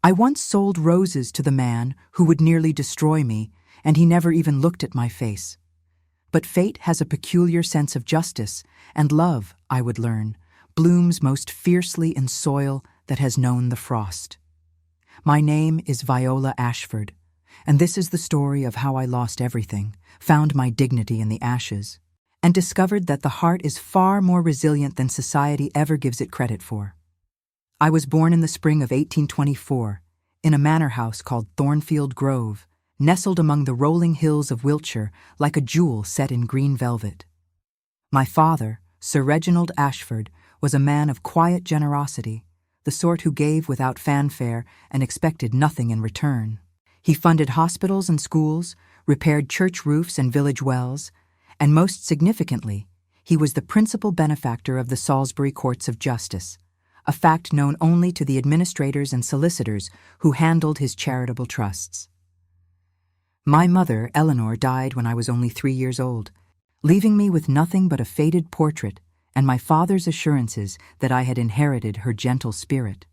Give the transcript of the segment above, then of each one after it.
I once sold roses to the man who would nearly destroy me, and he never even looked at my face. But fate has a peculiar sense of justice, and love, I would learn, blooms most fiercely in soil that has known the frost. My name is Viola Ashford, and this is the story of how I lost everything, found my dignity in the ashes, and discovered that the heart is far more resilient than society ever gives it credit for. I was born in the spring of 1824, in a manor house called Thornfield Grove, nestled among the rolling hills of Wiltshire like a jewel set in green velvet. My father, Sir Reginald Ashford, was a man of quiet generosity, the sort who gave without fanfare and expected nothing in return. He funded hospitals and schools, repaired church roofs and village wells, and most significantly, he was the principal benefactor of the Salisbury Courts of Justice, a fact known only to the administrators and solicitors who handled his charitable trusts. My mother, Eleanor, died when I was only 3 years old, leaving me with nothing but a faded portrait and my father's assurances that I had inherited her gentle spirit.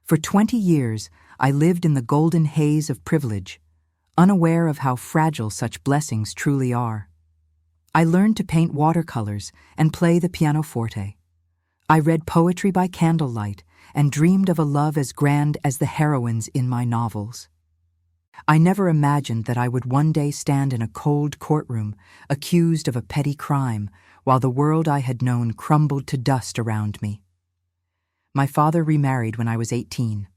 For 20 years, I lived in the golden haze of privilege, unaware of how fragile such blessings truly are. I learned to paint watercolors and play the pianoforte. I read poetry by candlelight and dreamed of a love as grand as the heroines in my novels. I never imagined that I would one day stand in a cold courtroom, accused of a petty crime, while the world I had known crumbled to dust around me. My father remarried when I was 18.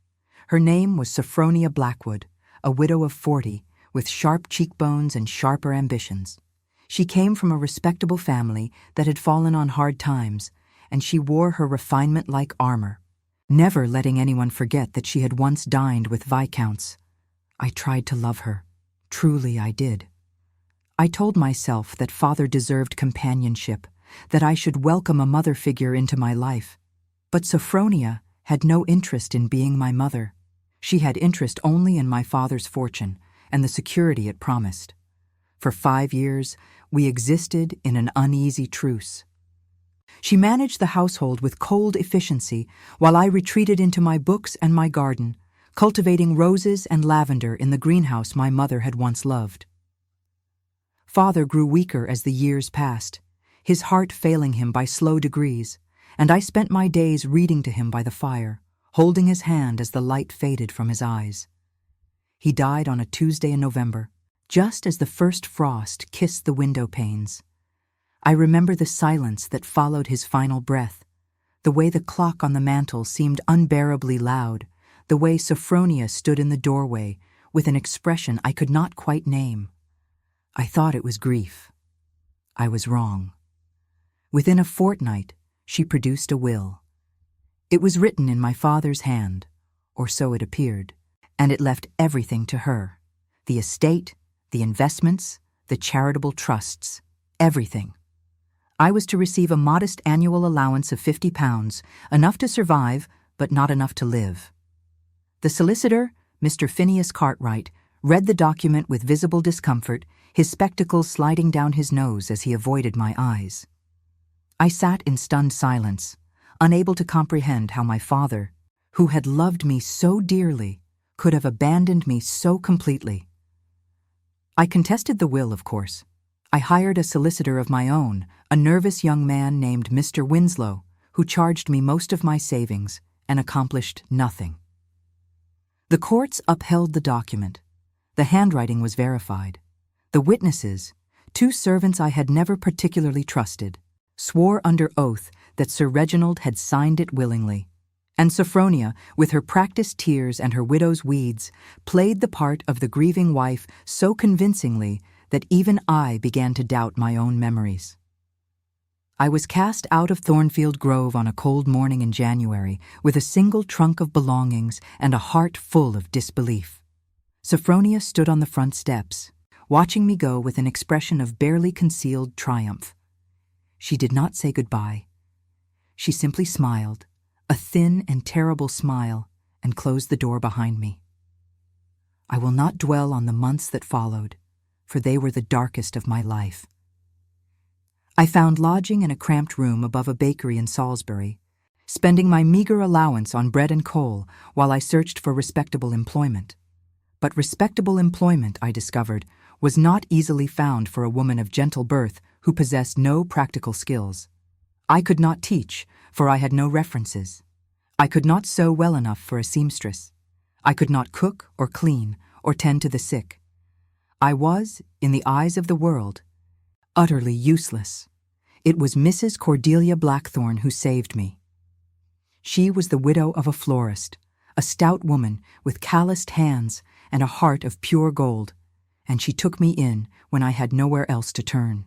Her name was Sophronia Blackwood, a widow of 40, with sharp cheekbones and sharper ambitions. She came from a respectable family that had fallen on hard times, and she wore her refinement like armor, never letting anyone forget that she had once dined with viscounts. I tried to love her. Truly I did. I told myself that father deserved companionship, that I should welcome a mother figure into my life. But Sophronia had no interest in being my mother. She had interest only in my father's fortune and the security it promised. For 5 years, we existed in an uneasy truce. She managed the household with cold efficiency while I retreated into my books and my garden, cultivating roses and lavender in the greenhouse my mother had once loved. Father grew weaker as the years passed, his heart failing him by slow degrees, and I spent my days reading to him by the fire, holding his hand as the light faded from his eyes. He died on a Tuesday in November, just as the first frost kissed the window panes. I remember the silence that followed his final breath, the way the clock on the mantel seemed unbearably loud, the way Sophronia stood in the doorway with an expression I could not quite name. I thought it was grief. I was wrong. Within a fortnight, she produced a will. It was written in my father's hand, or so it appeared, and it left everything to her. The estate, the investments, the charitable trusts, everything. I was to receive a modest annual allowance of £50, enough to survive, but not enough to live. The solicitor, Mr. Phineas Cartwright, read the document with visible discomfort, his spectacles sliding down his nose as he avoided my eyes. I sat in stunned silence, unable to comprehend how my father, who had loved me so dearly, could have abandoned me so completely. I contested the will, of course. I hired a solicitor of my own, a nervous young man named Mr. Winslow, who charged me most of my savings and accomplished nothing. The courts upheld the document. The handwriting was verified. The witnesses, 2 servants I had never particularly trusted, swore under oath that Sir Reginald had signed it willingly. And Sophronia, with her practiced tears and her widow's weeds, played the part of the grieving wife so convincingly that even I began to doubt my own memories. I was cast out of Thornfield Grove on a cold morning in January with a single trunk of belongings and a heart full of disbelief. Sophronia stood on the front steps, watching me go with an expression of barely concealed triumph. She did not say goodbye. She simply smiled, a thin and terrible smile, and closed the door behind me. I will not dwell on the months that followed, for they were the darkest of my life. I found lodging in a cramped room above a bakery in Salisbury, spending my meager allowance on bread and coal while I searched for respectable employment. But respectable employment, I discovered, was not easily found for a woman of gentle birth who possessed no practical skills. I could not teach, for I had no references. I could not sew well enough for a seamstress. I could not cook or clean or tend to the sick. I was, in the eyes of the world, utterly useless. It was Mrs. Cordelia Blackthorne who saved me. She was the widow of a florist, a stout woman with calloused hands and a heart of pure gold, and she took me in when I had nowhere else to turn.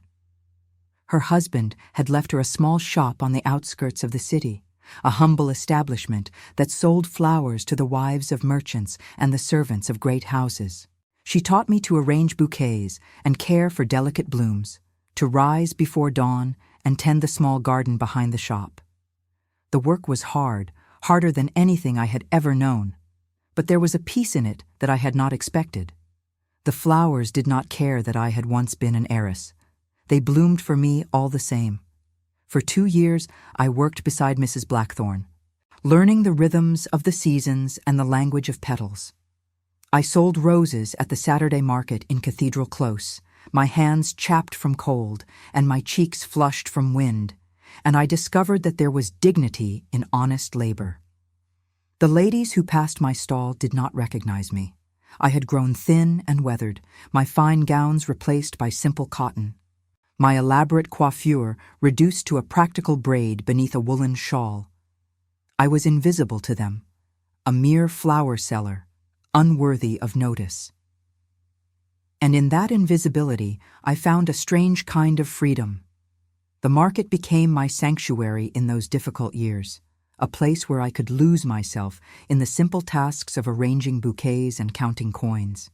Her husband had left her a small shop on the outskirts of the city, a humble establishment that sold flowers to the wives of merchants and the servants of great houses. She taught me to arrange bouquets and care for delicate blooms, to rise before dawn and tend the small garden behind the shop. The work was hard, harder than anything I had ever known, but there was a peace in it that I had not expected. The flowers did not care that I had once been an heiress. They bloomed for me all the same. For 2 years, I worked beside Mrs. Blackthorne, learning the rhythms of the seasons and the language of petals. I sold roses at the Saturday market in Cathedral Close, my hands chapped from cold and my cheeks flushed from wind, and I discovered that there was dignity in honest labor. The ladies who passed my stall did not recognize me. I had grown thin and weathered, my fine gowns replaced by simple cotton, my elaborate coiffure reduced to a practical braid beneath a woolen shawl. I was invisible to them, a mere flower seller, unworthy of notice. And in that invisibility, I found a strange kind of freedom. The market became my sanctuary in those difficult years, a place where I could lose myself in the simple tasks of arranging bouquets and counting coins.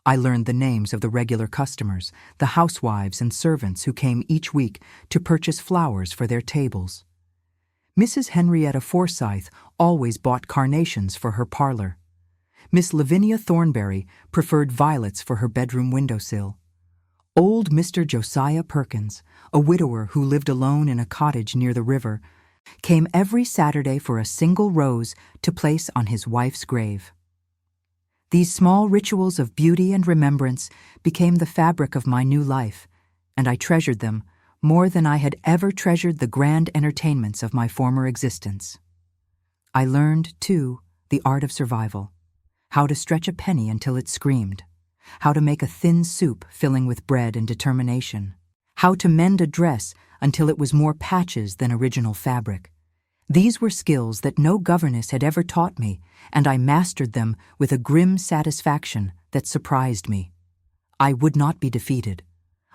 I learned the names of the regular customers, the housewives and servants who came each week to purchase flowers for their tables. Mrs. Henrietta Forsyth always bought carnations for her parlor. Miss Lavinia Thornberry preferred violets for her bedroom windowsill. Old Mr. Josiah Perkins, a widower who lived alone in a cottage near the river, came every Saturday for a single rose to place on his wife's grave. These small rituals of beauty and remembrance became the fabric of my new life, and I treasured them more than I had ever treasured the grand entertainments of my former existence. I learned, too, the art of survival, how to stretch a penny until it screamed, how to make a thin soup filling with bread and determination, how to mend a dress until it was more patches than original fabric. These were skills that no governess had ever taught me, and I mastered them with a grim satisfaction that surprised me. I would not be defeated.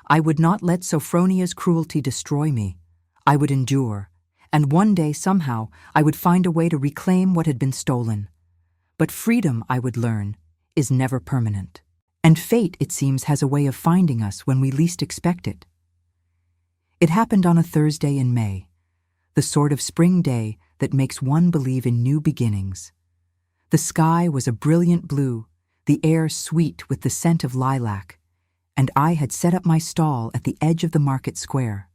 I would not let Sophronia's cruelty destroy me. I would endure, and one day, somehow, I would find a way to reclaim what had been stolen. But freedom, I would learn, is never permanent. And fate, it seems, has a way of finding us when we least expect it. It happened on a Thursday in May, the sort of spring day that makes one believe in new beginnings. The sky was a brilliant blue, the air sweet with the scent of lilac, and I had set up my stall at the edge of the market square,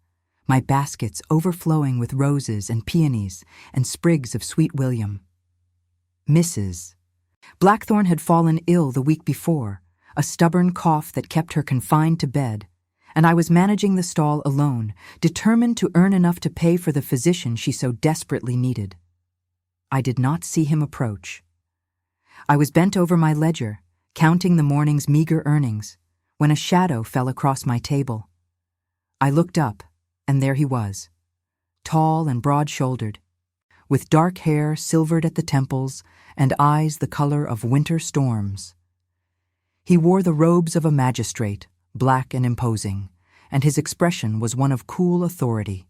my baskets overflowing with roses and peonies and sprigs of sweet william. Mrs. Blackthorne had fallen ill the week before, a stubborn cough that kept her confined to bed, and I was managing the stall alone, determined to earn enough to pay for the physician she so desperately needed. I did not see him approach. I was bent over my ledger, counting the morning's meager earnings, when a shadow fell across my table. I looked up, and there he was, tall and broad-shouldered, with dark hair silvered at the temples and eyes the color of winter storms. He wore the robes of a magistrate, black and imposing, and his expression was one of cool authority.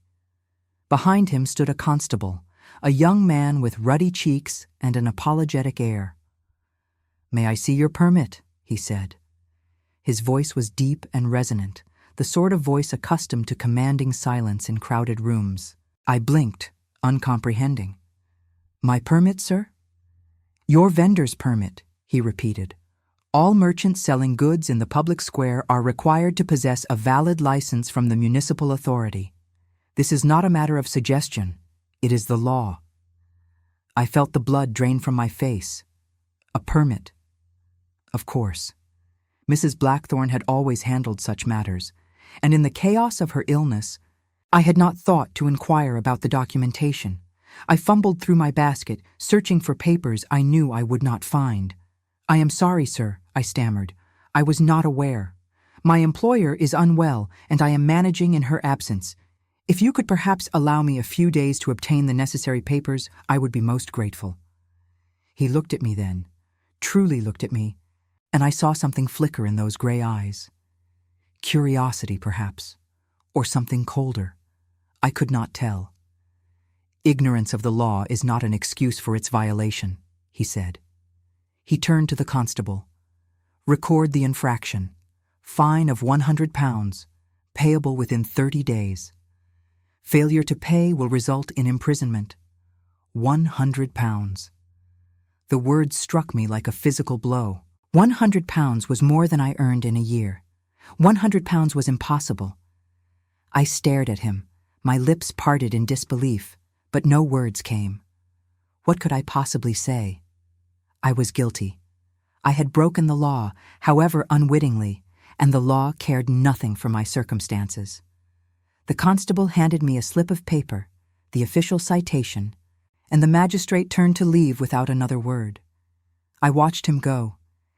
Behind him stood a constable, a young man with ruddy cheeks and an apologetic air. "May I see your permit?" he said. His voice was deep and resonant, the sort of voice accustomed to commanding silence in crowded rooms. I blinked, uncomprehending. "My permit, sir?" "Your vendor's permit," he repeated. "All merchants selling goods in the public square are required to possess a valid license from the municipal authority. This is not a matter of suggestion. It is the law. I felt the blood drain from my face. A permit. Of course. Mrs. Blackthorne had always handled such matters, and in the chaos of her illness, I had not thought to inquire about the documentation. I fumbled through my basket, searching for papers I knew I would not find. "I am sorry, sir," I stammered. "I was not aware. My employer is unwell, and I am managing in her absence. If you could perhaps allow me a few days to obtain the necessary papers, I would be most grateful." He looked at me then, truly looked at me, and I saw something flicker in those gray eyes. Curiosity, perhaps, or something colder. I could not tell. "Ignorance of the law is not an excuse for its violation," he said. He turned to the constable. "Record the infraction. Fine of £100, payable within 30 days. Failure to pay will result in imprisonment. £100. The words struck me like a physical blow. £100 was more than I earned in a year. £100 was impossible. I stared at him, my lips parted in disbelief, but no words came. What could I possibly say? I was guilty. I had broken the law, however unwittingly, and the law cared nothing for my circumstances. The constable handed me a slip of paper, the official citation, and the magistrate turned to leave without another word. I watched him go,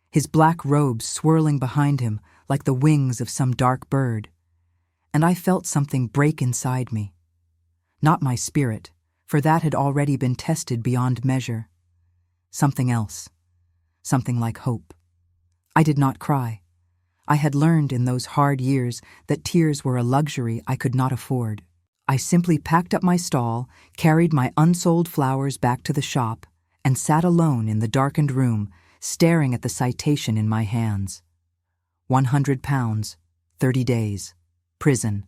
his black robes swirling behind him like the wings of some dark bird, and I felt something break inside me. Not my spirit, for that had already been tested beyond measure. Something else, something like hope. I did not cry. I had learned in those hard years that tears were a luxury I could not afford. I simply packed up my stall, carried my unsold flowers back to the shop, and sat alone in the darkened room, staring at the citation in my hands. £100, 30 days, prison.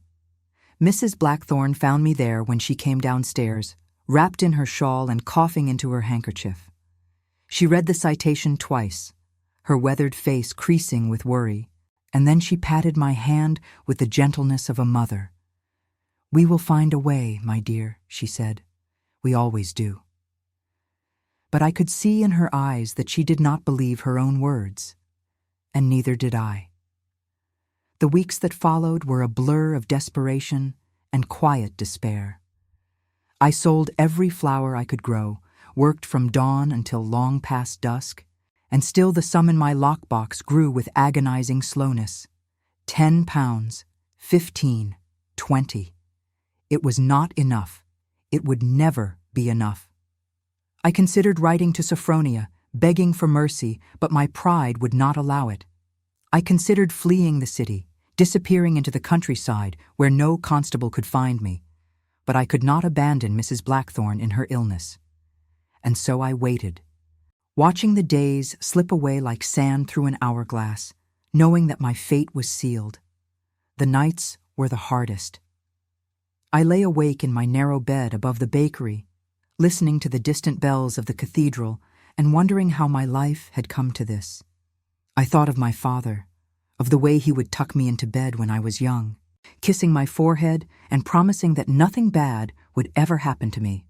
Mrs. Blackthorne found me there when she came downstairs, wrapped in her shawl and coughing into her handkerchief. She read the citation twice, her weathered face creasing with worry, and then she patted my hand with the gentleness of a mother. "We will find a way, my dear," she said. "We always do." But I could see in her eyes that she did not believe her own words, and neither did I. The weeks that followed were a blur of desperation and quiet despair. I sold every flower I could grow, worked from dawn until long past dusk, and still the sum in my lockbox grew with agonizing slowness. £10, 15, 20. It was not enough. It would never be enough. I considered writing to Sophronia, begging for mercy, but my pride would not allow it. I considered fleeing the city, disappearing into the countryside where no constable could find me, but I could not abandon Mrs. Blackthorne in her illness. And so I waited, watching the days slip away like sand through an hourglass, knowing that my fate was sealed. The nights were the hardest. I lay awake in my narrow bed above the bakery, listening to the distant bells of the cathedral and wondering how my life had come to this. I thought of my father, of the way he would tuck me into bed when I was young, kissing my forehead and promising that nothing bad would ever happen to me.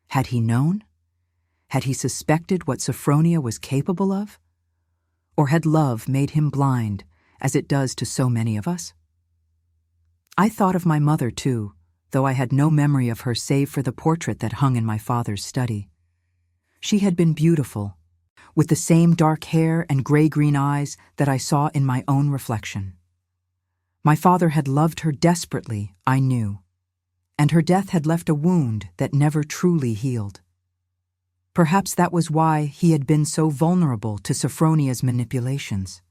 Had he known? Had he suspected what Sophronia was capable of? Or had love made him blind, as it does to so many of us? I thought of my mother, too, though I had no memory of her save for the portrait that hung in my father's study. She had been beautiful, with the same dark hair and gray-green eyes that I saw in my own reflection. My father had loved her desperately, I knew, and her death had left a wound that never truly healed. Perhaps that was why he had been so vulnerable to Sophronia's manipulations.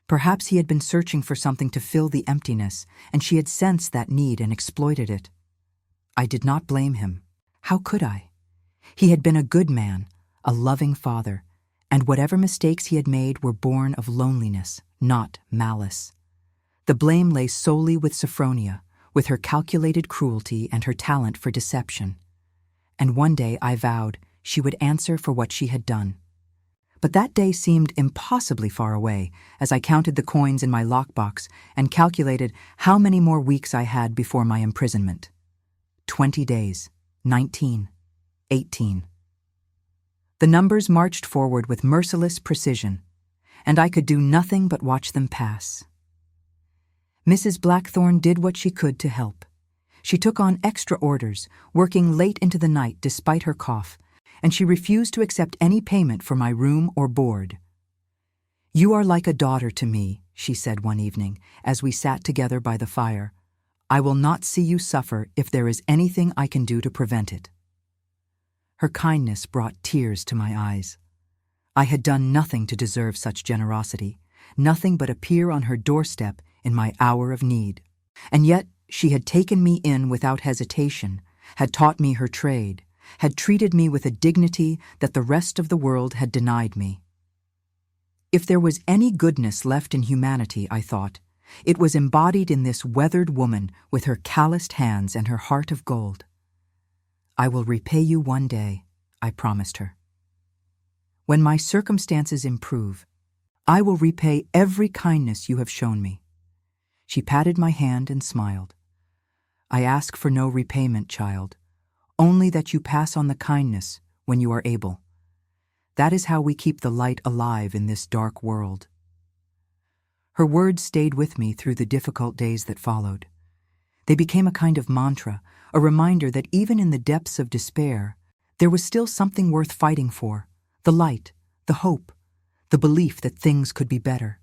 Perhaps he had been searching for something to fill the emptiness, and she had sensed that need and exploited it. I did not blame him. How could I? He had been a good man, a loving father, and whatever mistakes he had made were born of loneliness, not malice. The blame lay solely with Sophronia, with her calculated cruelty and her talent for deception. And one day I vowed she would answer for what she had done. But that day seemed impossibly far away as I counted the coins in my lockbox and calculated how many more weeks I had before my imprisonment. 20 days. 19, 18. The numbers marched forward with merciless precision, and I could do nothing but watch them pass. Mrs. Blackthorne did what she could to help. She took on extra orders, working late into the night despite her cough, and she refused to accept any payment for my room or board. "You are like a daughter to me," she said one evening, as we sat together by the fire. "I will not see you suffer if there is anything I can do to prevent it." Her kindness brought tears to my eyes. I had done nothing to deserve such generosity, nothing but appear on her doorstep in my hour of need. And yet she had taken me in without hesitation, had taught me her trade, had treated me with a dignity that the rest of the world had denied me. If there was any goodness left in humanity, I thought, it was embodied in this weathered woman with her calloused hands and her heart of gold. "I will repay you one day," I promised her. "When my circumstances improve, I will repay every kindness you have shown me." She patted my hand and smiled. "I ask for no repayment, child, only that you pass on the kindness when you are able. That is how we keep the light alive in this dark world." Her words stayed with me through the difficult days that followed. They became a kind of mantra, a reminder that even in the depths of despair, there was still something worth fighting for: the light, the hope, the belief that things could be better.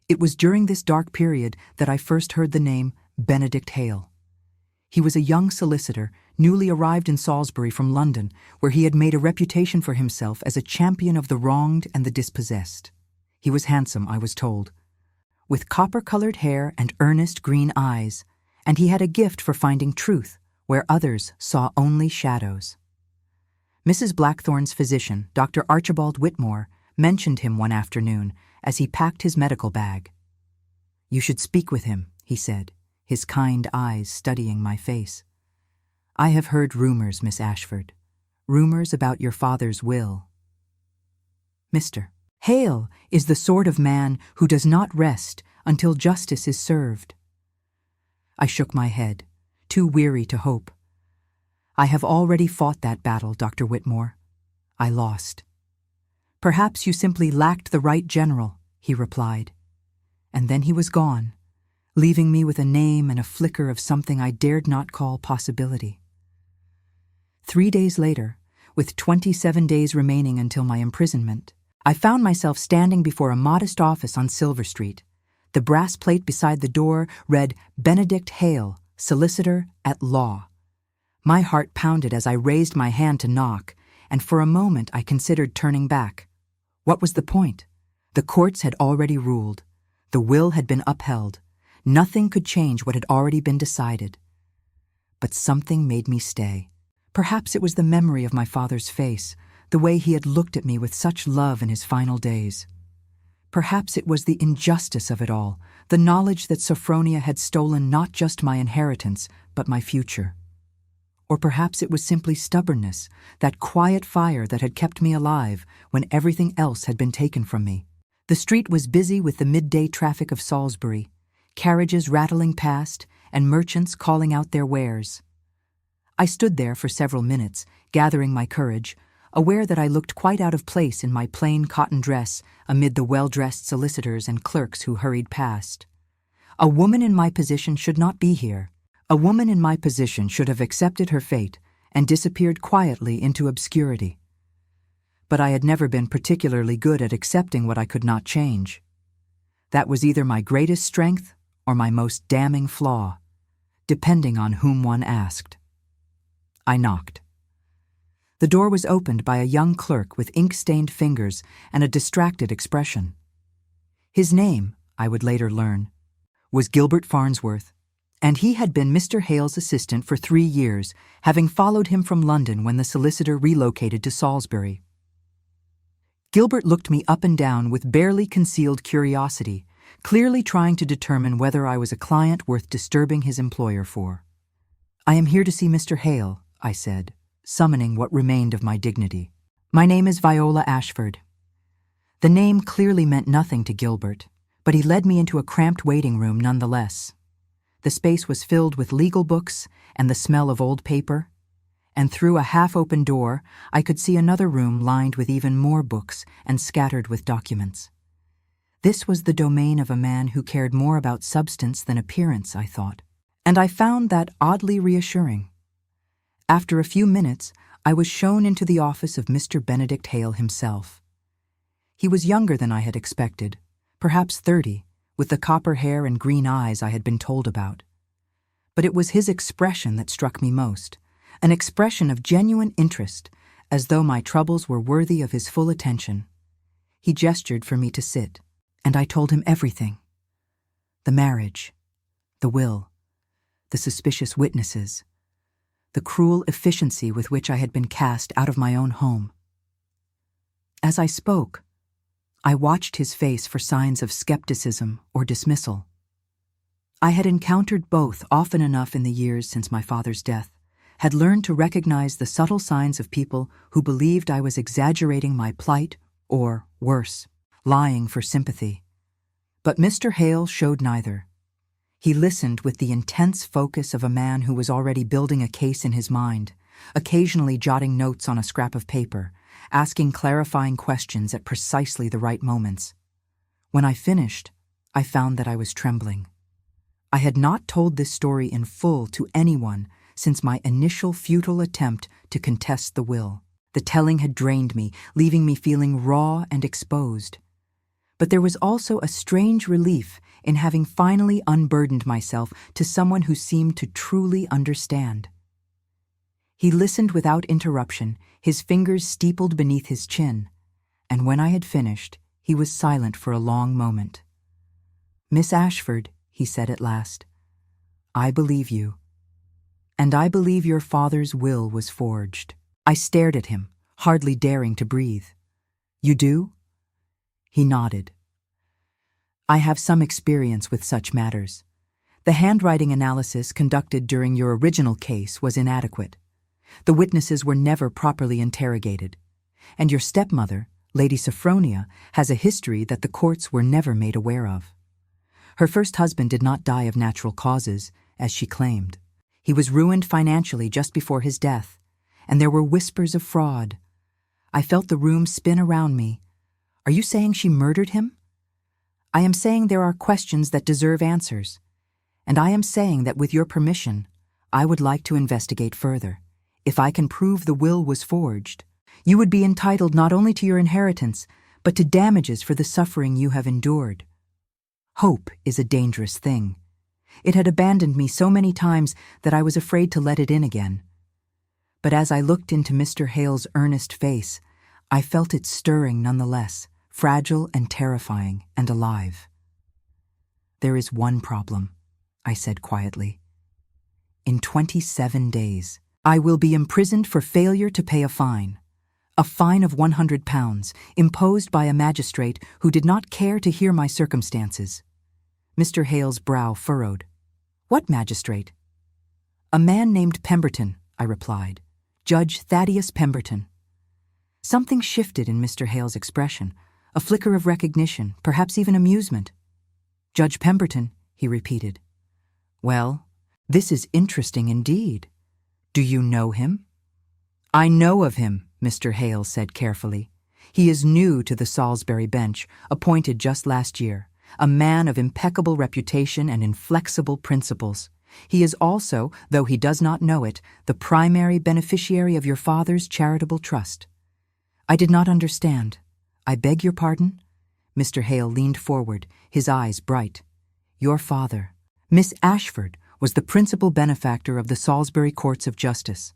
It was during this dark period that I first heard the name Benedict Hale. He was a young solicitor, newly arrived in Salisbury from London, where he had made a reputation for himself as a champion of the wronged and the dispossessed. He was handsome, I was told, with copper-colored hair and earnest green eyes, and he had a gift for finding truth where others saw only shadows. Mrs. Blackthorne's physician, Dr. Archibald Whitmore, mentioned him one afternoon as he packed his medical bag. "You should speak with him," he said, his kind eyes studying my face. "I have heard rumors, Miss Ashford, rumors about your father's will." Mr. Hale is the sort of man who does not rest until justice is served. I shook my head, too weary to hope. "I have already fought that battle, Dr. Whitmore. I lost." "Perhaps you simply lacked the right general," he replied. And then he was gone, leaving me with a name and a flicker of something I dared not call possibility. 3 days later, with 27 days remaining until my imprisonment, I found myself standing before a modest office on Silver Street. The brass plate beside the door read "Benedict Hale, Solicitor at Law." My heart pounded as I raised my hand to knock, and for a moment I considered turning back. What was the point? The courts had already ruled. The will had been upheld. Nothing could change what had already been decided. But something made me stay. Perhaps it was the memory of my father's face, the way he had looked at me with such love in his final days. Perhaps it was the injustice of it all, the knowledge that Sophronia had stolen not just my inheritance, but my future. Or perhaps it was simply stubbornness, that quiet fire that had kept me alive when everything else had been taken from me. The street was busy with the midday traffic of Salisbury, carriages rattling past and merchants calling out their wares. I stood there for several minutes, gathering my courage, aware that I looked quite out of place in my plain cotton dress amid the well-dressed solicitors and clerks who hurried past. A woman in my position should not be here. A woman in my position should have accepted her fate and disappeared quietly into obscurity. But I had never been particularly good at accepting what I could not change. That was either my greatest strength or my most damning flaw, depending on whom one asked. I knocked. The door was opened by a young clerk with ink-stained fingers and a distracted expression. His name, I would later learn, was Gilbert Farnsworth, and he had been Mr. Hale's assistant for 3 years, having followed him from London when the solicitor relocated to Salisbury. Gilbert looked me up and down with barely concealed curiosity, clearly trying to determine whether I was a client worth disturbing his employer for. "I am here to see Mr. Hale," I said, summoning what remained of my dignity. "My name is Viola Ashford." The name clearly meant nothing to Gilbert, but he led me into a cramped waiting room nonetheless. The space was filled with legal books and the smell of old paper, and through a half-open door I could see another room lined with even more books and scattered with documents. This was the domain of a man who cared more about substance than appearance, I thought, and I found that oddly reassuring. After a few minutes, I was shown into the office of Mr. Benedict Hale himself. He was younger than I had expected, perhaps 30, with the copper hair and green eyes I had been told about. But it was his expression that struck me most, an expression of genuine interest, as though my troubles were worthy of his full attention. He gestured for me to sit, and I told him everything. The marriage, the will, the suspicious witnesses, the cruel efficiency with which I had been cast out of my own home. As I spoke, I watched his face for signs of skepticism or dismissal. I had encountered both often enough in the years since my father's death, had learned to recognize the subtle signs of people who believed I was exaggerating my plight or, worse, lying for sympathy. But Mr. Hale showed neither. He listened with the intense focus of a man who was already building a case in his mind, occasionally jotting notes on a scrap of paper, asking clarifying questions at precisely the right moments. When I finished, I found that I was trembling. I had not told this story in full to anyone since my initial futile attempt to contest the will. The telling had drained me, leaving me feeling raw and exposed. But there was also a strange relief in having finally unburdened myself to someone who seemed to truly understand. He listened without interruption, his fingers steepled beneath his chin, and when I had finished, he was silent for a long moment. "Miss Ashford," he said at last, "I believe you. And I believe your father's will was forged." I stared at him, hardly daring to breathe. "You do?" He nodded. "I have some experience with such matters. The handwriting analysis conducted during your original case was inadequate. The witnesses were never properly interrogated. And your stepmother, Lady Sophronia, has a history that the courts were never made aware of. Her first husband did not die of natural causes, as she claimed. He was ruined financially just before his death, and there were whispers of fraud. I felt the room spin around me. Are you saying she murdered him? I am saying there are questions that deserve answers, and I am saying that with your permission, I would like to investigate further. If I can prove the will was forged, you would be entitled not only to your inheritance, but to damages for the suffering you have endured. Hope is a dangerous thing. It had abandoned me so many times that I was afraid to let it in again. But as I looked into Mr. Hale's earnest face, I felt it stirring nonetheless, fragile and terrifying and alive. "There is one problem," I said quietly. "In 27 days, I will be imprisoned for failure to pay a fine of £100, imposed by a magistrate who did not care to hear my circumstances." Mr. Hale's brow furrowed. "What magistrate?" "A man named Pemberton," I replied. "Judge Thaddeus Pemberton." Something shifted in Mr. Hale's expression, a flicker of recognition, perhaps even amusement. "Judge Pemberton," he repeated. "Well, this is interesting indeed. Do you know him?" "I know of him," Mr. Hale said carefully. "He is new to the Salisbury bench, appointed just last year, a man of impeccable reputation and inflexible principles. He is also, though he does not know it, the primary beneficiary of your father's charitable trust." I did not understand. "I beg your pardon?" Mr. Hale leaned forward, his eyes bright. "Your father, Miss Ashford, was the principal benefactor of the Salisbury Courts of Justice.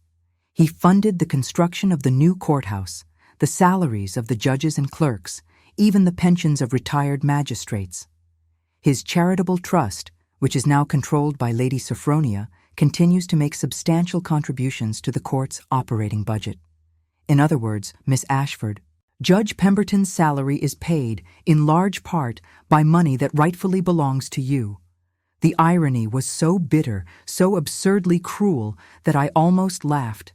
He funded the construction of the new courthouse, the salaries of the judges and clerks, even the pensions of retired magistrates. His charitable trust, which is now controlled by Lady Sophronia, continues to make substantial contributions to the court's operating budget. In other words, Miss Ashford, Judge Pemberton's salary is paid, in large part, by money that rightfully belongs to you. The irony was so bitter, so absurdly cruel, that I almost laughed.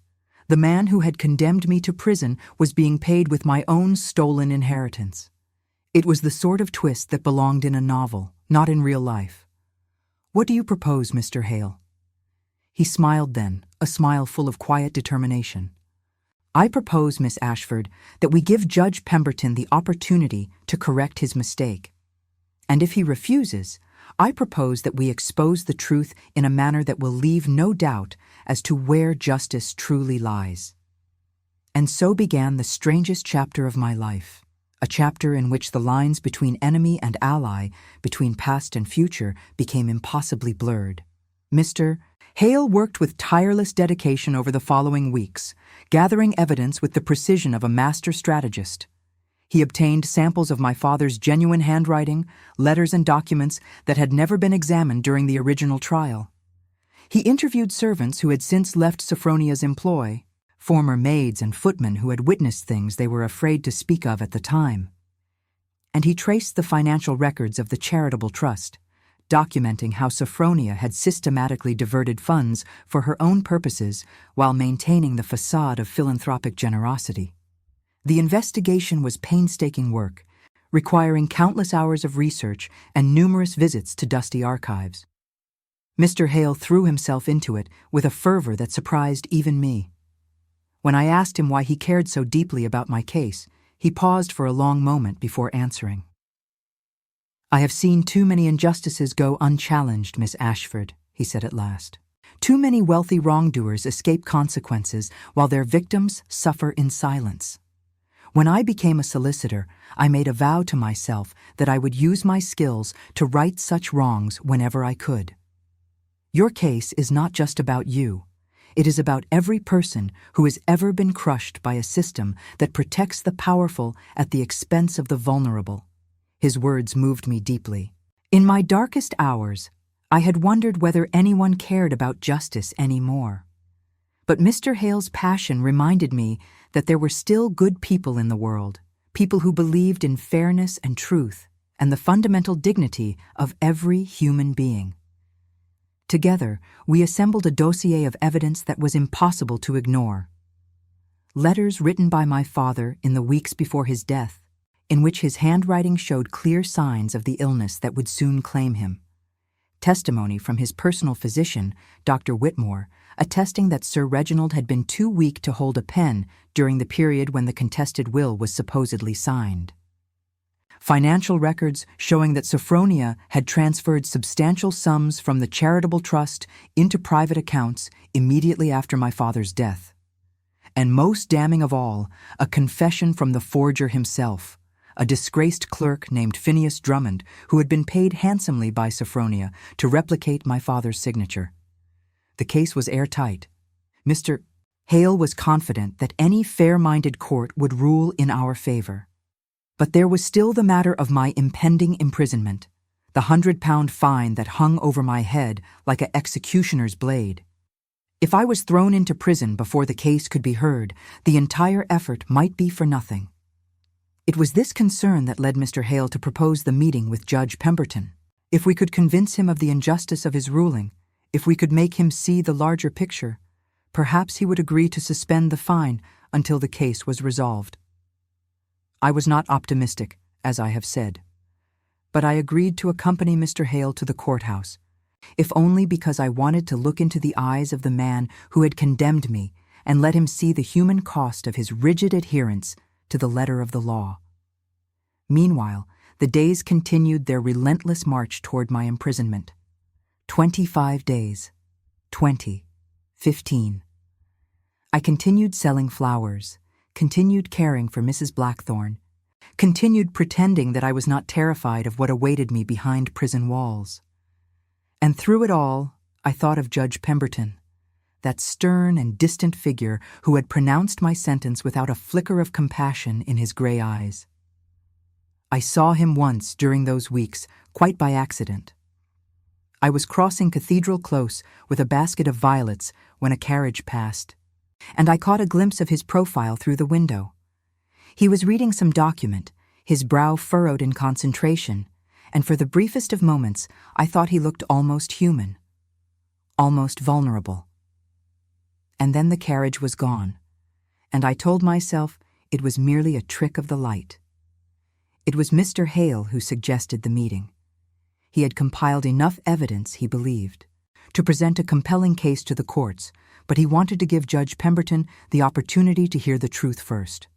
The man who had condemned me to prison was being paid with my own stolen inheritance. It was the sort of twist that belonged in a novel, not in real life. "What do you propose, Mr. Hale?" He smiled then, a smile full of quiet determination. "I propose, Miss Ashford, that we give Judge Pemberton the opportunity to correct his mistake. And if he refuses, I propose that we expose the truth in a manner that will leave no doubt as to where justice truly lies." And so began the strangest chapter of my life, a chapter in which the lines between enemy and ally, between past and future, became impossibly blurred. Mr. Hale worked with tireless dedication over the following weeks, gathering evidence with the precision of a master strategist. He obtained samples of my father's genuine handwriting, letters and documents that had never been examined during the original trial. He interviewed servants who had since left Sophronia's employ, former maids and footmen who had witnessed things they were afraid to speak of at the time. And he traced the financial records of the charitable trust, documenting how Sophronia had systematically diverted funds for her own purposes while maintaining the facade of philanthropic generosity. The investigation was painstaking work, requiring countless hours of research and numerous visits to dusty archives. Mr. Hale threw himself into it with a fervor that surprised even me. When I asked him why he cared so deeply about my case, he paused for a long moment before answering. "I have seen too many injustices go unchallenged, Miss Ashford," he said at last. "Too many wealthy wrongdoers escape consequences while their victims suffer in silence. When I became a solicitor, I made a vow to myself that I would use my skills to right such wrongs whenever I could. Your case is not just about you. It is about every person who has ever been crushed by a system that protects the powerful at the expense of the vulnerable." His words moved me deeply. In my darkest hours, I had wondered whether anyone cared about justice anymore. But Mr. Hale's passion reminded me that there were still good people in the world, people who believed in fairness and truth and the fundamental dignity of every human being. Together, we assembled a dossier of evidence that was impossible to ignore. Letters written by my father in the weeks before his death, in which his handwriting showed clear signs of the illness that would soon claim him. Testimony from his personal physician, Dr. Whitmore, attesting that Sir Reginald had been too weak to hold a pen during the period when the contested will was supposedly signed. Financial records showing that Sophronia had transferred substantial sums from the charitable trust into private accounts immediately after my father's death. And most damning of all, a confession from the forger himself, a disgraced clerk named Phineas Drummond, who had been paid handsomely by Sophronia to replicate my father's signature. The case was airtight. Mr. Hale was confident that any fair-minded court would rule in our favor. But there was still the matter of my impending imprisonment, the £100 fine that hung over my head like an executioner's blade. If I was thrown into prison before the case could be heard, the entire effort might be for nothing. It was this concern that led Mr. Hale to propose the meeting with Judge Pemberton. If we could convince him of the injustice of his ruling, if we could make him see the larger picture, perhaps he would agree to suspend the fine until the case was resolved. I was not optimistic, as I have said, but I agreed to accompany Mr. Hale to the courthouse, if only because I wanted to look into the eyes of the man who had condemned me and let him see the human cost of his rigid adherence to the letter of the law. Meanwhile, the days continued their relentless march toward my imprisonment. 25 days. 20. 15. I continued selling flowers, continued caring for Mrs. Blackthorne, continued pretending that I was not terrified of what awaited me behind prison walls. And through it all, I thought of Judge Pemberton, that stern and distant figure who had pronounced my sentence without a flicker of compassion in his gray eyes. I saw him once during those weeks, quite by accident. I was crossing Cathedral Close with a basket of violets when a carriage passed, and I caught a glimpse of his profile through the window. He was reading some document, his brow furrowed in concentration, and for the briefest of moments I thought he looked almost human, almost vulnerable. And then the carriage was gone, and I told myself it was merely a trick of the light. It was Mr. Hale who suggested the meeting. He had compiled enough evidence, he believed, to present a compelling case to the courts, but he wanted to give Judge Pemberton the opportunity to hear the truth first.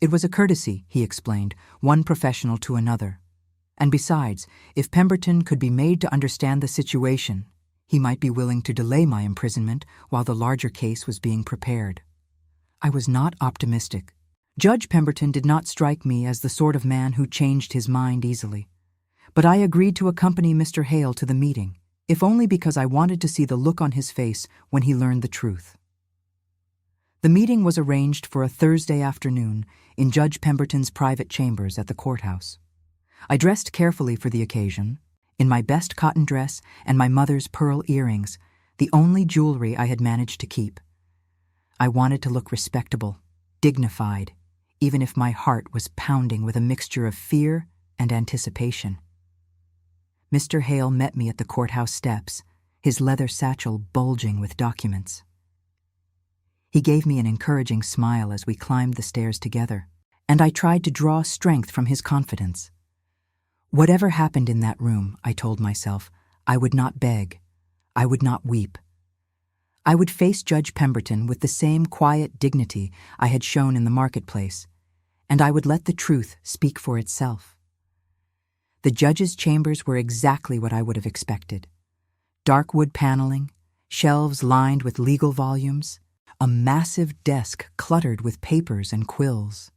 It was a courtesy, he explained, one professional to another. And besides, if Pemberton could be made to understand the situation, he might be willing to delay my imprisonment while the larger case was being prepared. I was not optimistic. Judge Pemberton did not strike me as the sort of man who changed his mind easily. But I agreed to accompany Mr. Hale to the meeting, if only because I wanted to see the look on his face when he learned the truth. The meeting was arranged for a Thursday afternoon in Judge Pemberton's private chambers at the courthouse. I dressed carefully for the occasion, in my best cotton dress and my mother's pearl earrings, the only jewelry I had managed to keep. I wanted to look respectable, dignified, even if my heart was pounding with a mixture of fear and anticipation. Mr. Hale met me at the courthouse steps, his leather satchel bulging with documents. He gave me an encouraging smile as we climbed the stairs together, and I tried to draw strength from his confidence. Whatever happened in that room, I told myself, I would not beg. I would not weep. I would face Judge Pemberton with the same quiet dignity I had shown in the marketplace, and I would let the truth speak for itself. The judge's chambers were exactly what I would have expected. Dark wood paneling, shelves lined with legal volumes, a massive desk cluttered with papers and quills.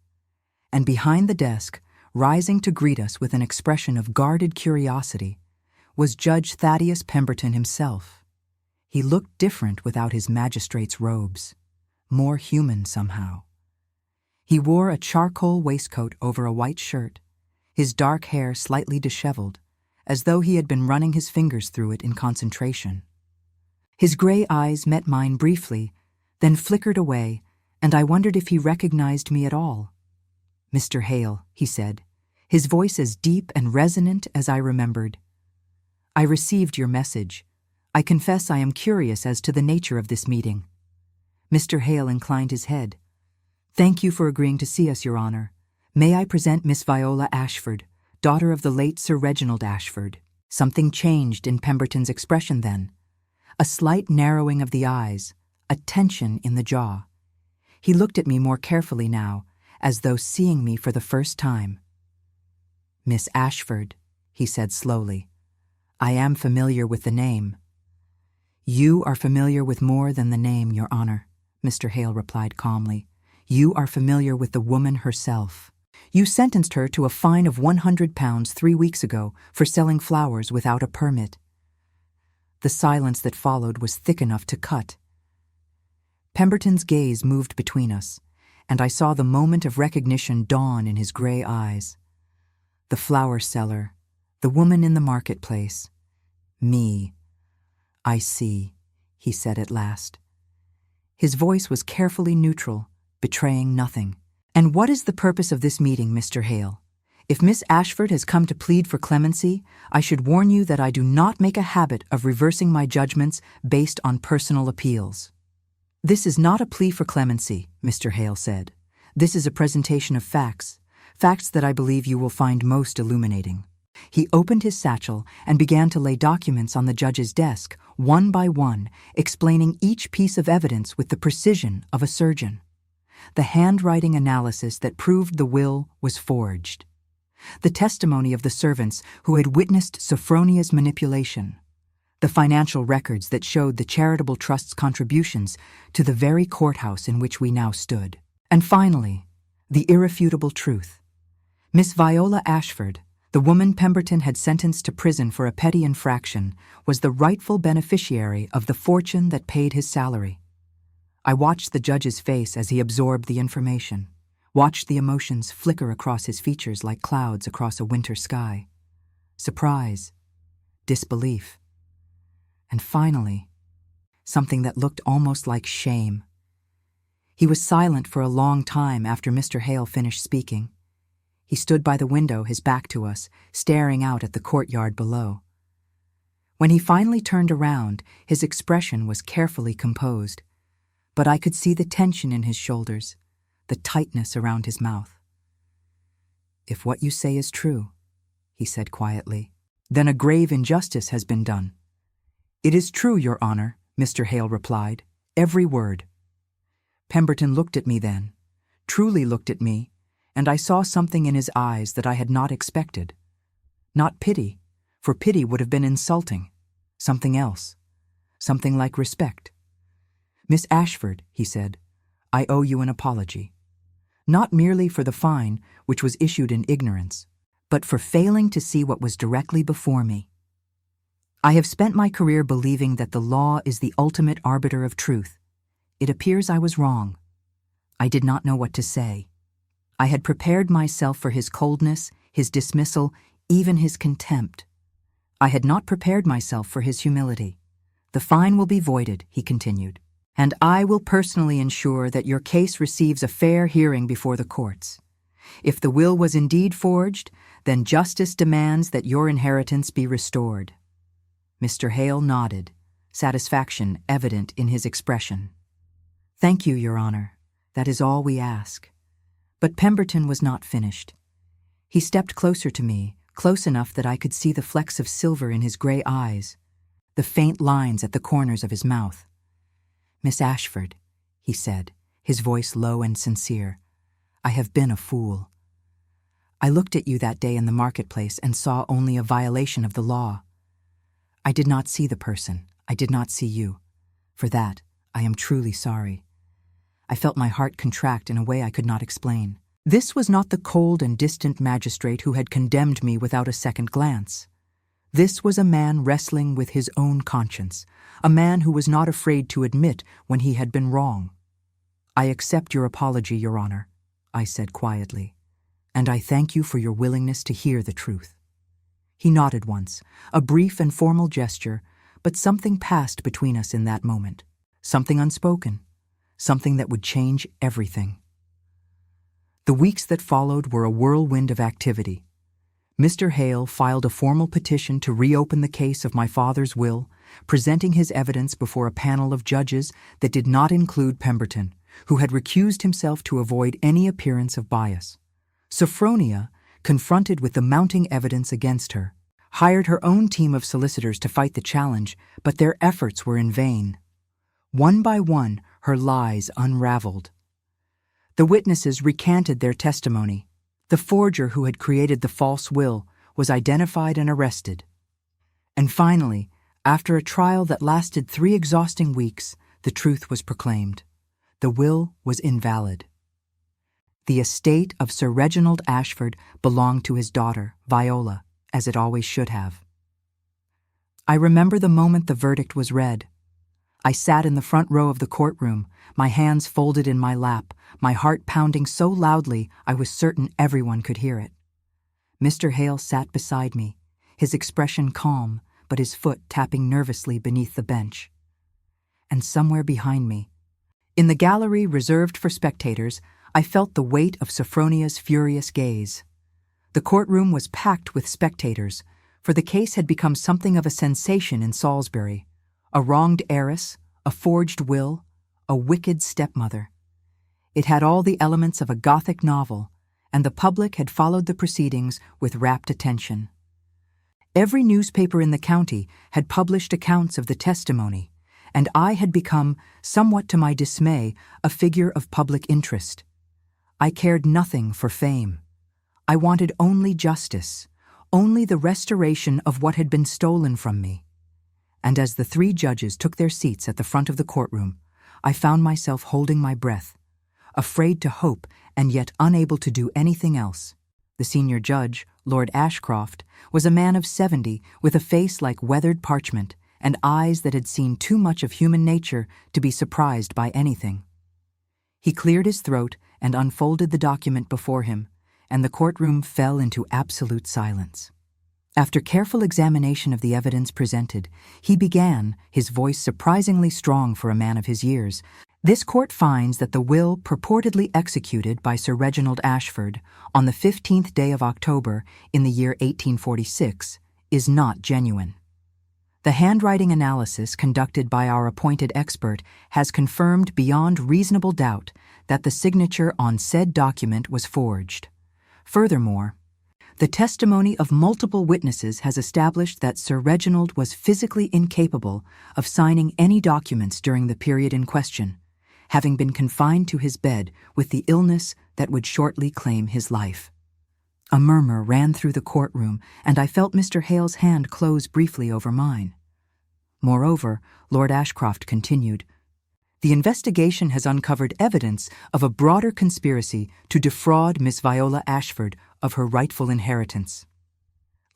And behind the desk, rising to greet us with an expression of guarded curiosity, was Judge Thaddeus Pemberton himself. He looked different without his magistrate's robes, more human somehow. He wore a charcoal waistcoat over a white shirt, his dark hair slightly disheveled, as though he had been running his fingers through it in concentration. His gray eyes met mine briefly, then flickered away, and I wondered if he recognized me at all. "Mr. Hale," he said, his voice as deep and resonant as I remembered. "I received your message. I confess I am curious as to the nature of this meeting." Mr. Hale inclined his head. "Thank you for agreeing to see us, Your Honor. May I present Miss Viola Ashford, daughter of the late Sir Reginald Ashford." Something changed in Pemberton's expression then. A slight narrowing of the eyes, a tension in the jaw. He looked at me more carefully now, as though seeing me for the first time. "Miss Ashford," he said slowly. "I am familiar with the name." "You are familiar with more than the name, Your Honor," Mr. Hale replied calmly. "You are familiar with the woman herself. You sentenced her to a fine of £100 3 weeks ago for selling flowers without a permit." The silence that followed was thick enough to cut. Pemberton's gaze moved between us, and I saw the moment of recognition dawn in his gray eyes. The flower seller, the woman in the marketplace. Me. "I see," he said at last. His voice was carefully neutral, betraying nothing. "And what is the purpose of this meeting, Mr. Hale? If Miss Ashford has come to plead for clemency, I should warn you that I do not make a habit of reversing my judgments based on personal appeals." "This is not a plea for clemency," Mr. Hale said. "This is a presentation of facts, facts that I believe you will find most illuminating." He opened his satchel and began to lay documents on the judge's desk, one by one, explaining each piece of evidence with the precision of a surgeon. The handwriting analysis that proved the will was forged. The testimony of the servants who had witnessed Sophronia's manipulation. The financial records that showed the charitable trust's contributions to the very courthouse in which we now stood. And finally, the irrefutable truth. Miss Viola Ashford, the woman Pemberton had sentenced to prison for a petty infraction, was the rightful beneficiary of the fortune that paid his salary. I watched the judge's face as he absorbed the information, watched the emotions flicker across his features like clouds across a winter sky. Surprise, disbelief, and finally, something that looked almost like shame. He was silent for a long time after Mr. Hale finished speaking. He stood by the window, his back to us, staring out at the courtyard below. When he finally turned around, his expression was carefully composed, but I could see the tension in his shoulders, the tightness around his mouth. "If what you say is true," he said quietly, "then a grave injustice has been done. "It is true, Your Honor," Mr. Hale replied. "Every word." Pemberton looked at me then, truly looked at me, and I saw something in his eyes that I had not expected. Not pity, for pity would have been insulting. Something else. Something like respect. "Miss Ashford," he said, "I owe you an apology. Not merely for the fine, which was issued in ignorance, but for failing to see what was directly before me. I have spent my career believing that the law is the ultimate arbiter of truth. It appears I was wrong. I did not know what to say. I had prepared myself for his coldness, his dismissal, even his contempt. I had not prepared myself for his humility. The fine will be voided," he continued, "and I will personally ensure that your case receives a fair hearing before the courts. If the will was indeed forged, then justice demands that your inheritance be restored." Mr. Hale nodded, satisfaction evident in his expression. "Thank you, Your Honor. That is all we ask." But Pemberton was not finished. He stepped closer to me, close enough that I could see the flecks of silver in his gray eyes, the faint lines at the corners of his mouth. "Miss Ashford," he said, his voice low and sincere, "I have been a fool. I looked at you that day in the marketplace and saw only a violation of the law. I did not see the person. I did not see you. For that, I am truly sorry. I felt my heart contract in a way I could not explain. This was not the cold and distant magistrate who had condemned me without a second glance. This was a man wrestling with his own conscience, a man who was not afraid to admit when he had been wrong. "I accept your apology, Your Honor," I said quietly, "and I thank you for your willingness to hear the truth." He nodded once, a brief and formal gesture, but something passed between us in that moment, something unspoken, something that would change everything. The weeks that followed were a whirlwind of activity. Mr. Hale filed a formal petition to reopen the case of my father's will, presenting his evidence before a panel of judges that did not include Pemberton, who had recused himself to avoid any appearance of bias. Sophronia, confronted with the mounting evidence against her, hired her own team of solicitors to fight the challenge, but their efforts were in vain. One by one, her lies unraveled. The witnesses recanted their testimony. The forger who had created the false will was identified and arrested. And finally, after a trial that lasted 3 exhausting weeks, the truth was proclaimed. The will was invalid. The estate of Sir Reginald Ashford belonged to his daughter, Viola, as it always should have. I remember the moment the verdict was read. I sat in the front row of the courtroom, my hands folded in my lap, my heart pounding so loudly I was certain everyone could hear it. Mr. Hale sat beside me, his expression calm, but his foot tapping nervously beneath the bench. And somewhere behind me, in the gallery reserved for spectators, I felt the weight of Sophronia's furious gaze. The courtroom was packed with spectators, for the case had become something of a sensation in Salisbury. A wronged heiress, a forged will, a wicked stepmother. It had all the elements of a Gothic novel, and the public had followed the proceedings with rapt attention. Every newspaper in the county had published accounts of the testimony, and I had become, somewhat to my dismay, a figure of public interest. I cared nothing for fame. I wanted only justice, only the restoration of what had been stolen from me. And as the 3 judges took their seats at the front of the courtroom, I found myself holding my breath, afraid to hope and yet unable to do anything else. The senior judge, Lord Ashcroft, was a man of 70 with a face like weathered parchment and eyes that had seen too much of human nature to be surprised by anything. He cleared his throat and unfolded the document before him, and the courtroom fell into absolute silence. After careful examination of the evidence presented, he began, his voice surprisingly strong for a man of his years. "This court finds that the will purportedly executed by Sir Reginald Ashford on the 15th day of October in the year 1846 is not genuine. The handwriting analysis conducted by our appointed expert has confirmed beyond reasonable doubt that the signature on said document was forged. Furthermore, The testimony of multiple witnesses has established that Sir Reginald was physically incapable of signing any documents during the period in question, having been confined to his bed with the illness that would shortly claim his life. A murmur ran through the courtroom, and I felt Mr. Hale's hand close briefly over mine. Moreover, Lord Ashcroft continued, "The investigation has uncovered evidence of a broader conspiracy to defraud Miss Viola Ashford of her rightful inheritance.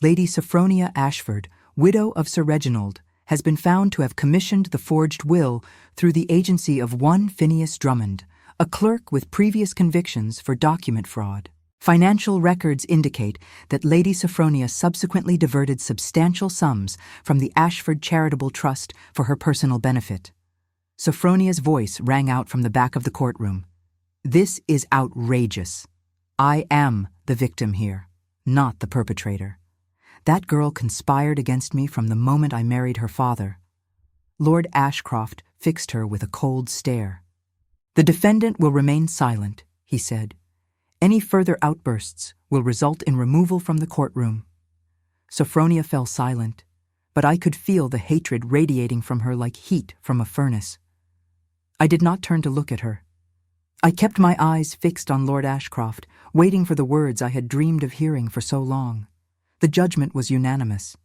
Lady Sophronia Ashford, widow of Sir Reginald, has been found to have commissioned the forged will through the agency of one Phineas Drummond, a clerk with previous convictions for document fraud. Financial records indicate that Lady Sophronia subsequently diverted substantial sums from the Ashford Charitable Trust for her personal benefit." Sophronia's voice rang out from the back of the courtroom. "This is outrageous. I am the victim here, not the perpetrator. That girl conspired against me from the moment I married her father." Lord Ashcroft fixed her with a cold stare. "The defendant will remain silent," he said. "Any further outbursts will result in removal from the courtroom." Sophronia fell silent, but I could feel the hatred radiating from her like heat from a furnace. I did not turn to look at her. I kept my eyes fixed on Lord Ashcroft, waiting for the words I had dreamed of hearing for so long. The judgment was unanimous.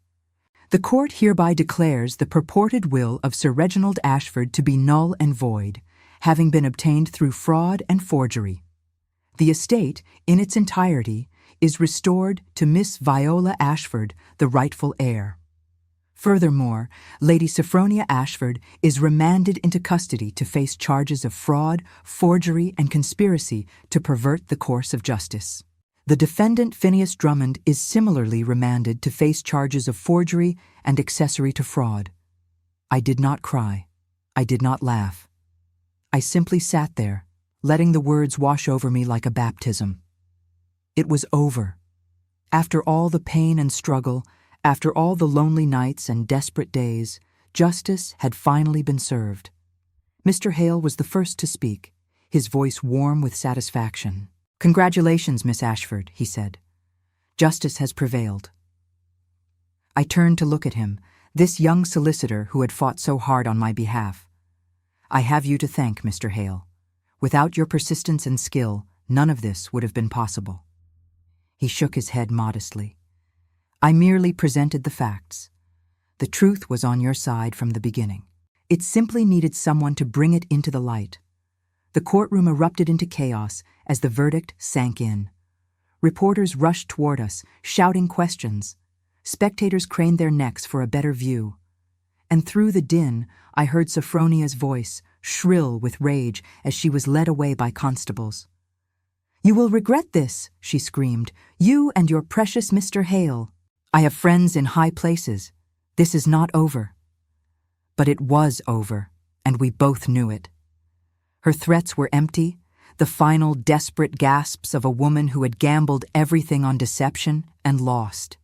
"The court hereby declares the purported will of Sir Reginald Ashford to be null and void, having been obtained through fraud and forgery. The estate, in its entirety, is restored to Miss Viola Ashford, the rightful heir. Furthermore, Lady Sophronia Ashford is remanded into custody to face charges of fraud, forgery, and conspiracy to pervert the course of justice. The defendant Phineas Drummond is similarly remanded to face charges of forgery and accessory to fraud." I did not cry. I did not laugh. I simply sat there, letting the words wash over me like a baptism. It was over. After all the pain and struggle, after all the lonely nights and desperate days, justice had finally been served. Mr. Hale was the first to speak, his voice warm with satisfaction. "Congratulations, Miss Ashford," he said. "Justice has prevailed." I turned to look at him, this young solicitor who had fought so hard on my behalf. "I have you to thank, Mr. Hale. Without your persistence and skill, none of this would have been possible." He shook his head modestly. "I merely presented the facts. The truth was on your side from the beginning. It simply needed someone to bring it into the light." The courtroom erupted into chaos as the verdict sank in. Reporters rushed toward us, shouting questions. Spectators craned their necks for a better view. And through the din, I heard Sophronia's voice, shrill with rage, as she was led away by constables. "You will regret this," she screamed, "you and your precious Mr. Hale. I have friends in high places. This is not over." But it was over, and we both knew it. Her threats were empty, the final desperate gasps of a woman who had gambled everything on deception and lost.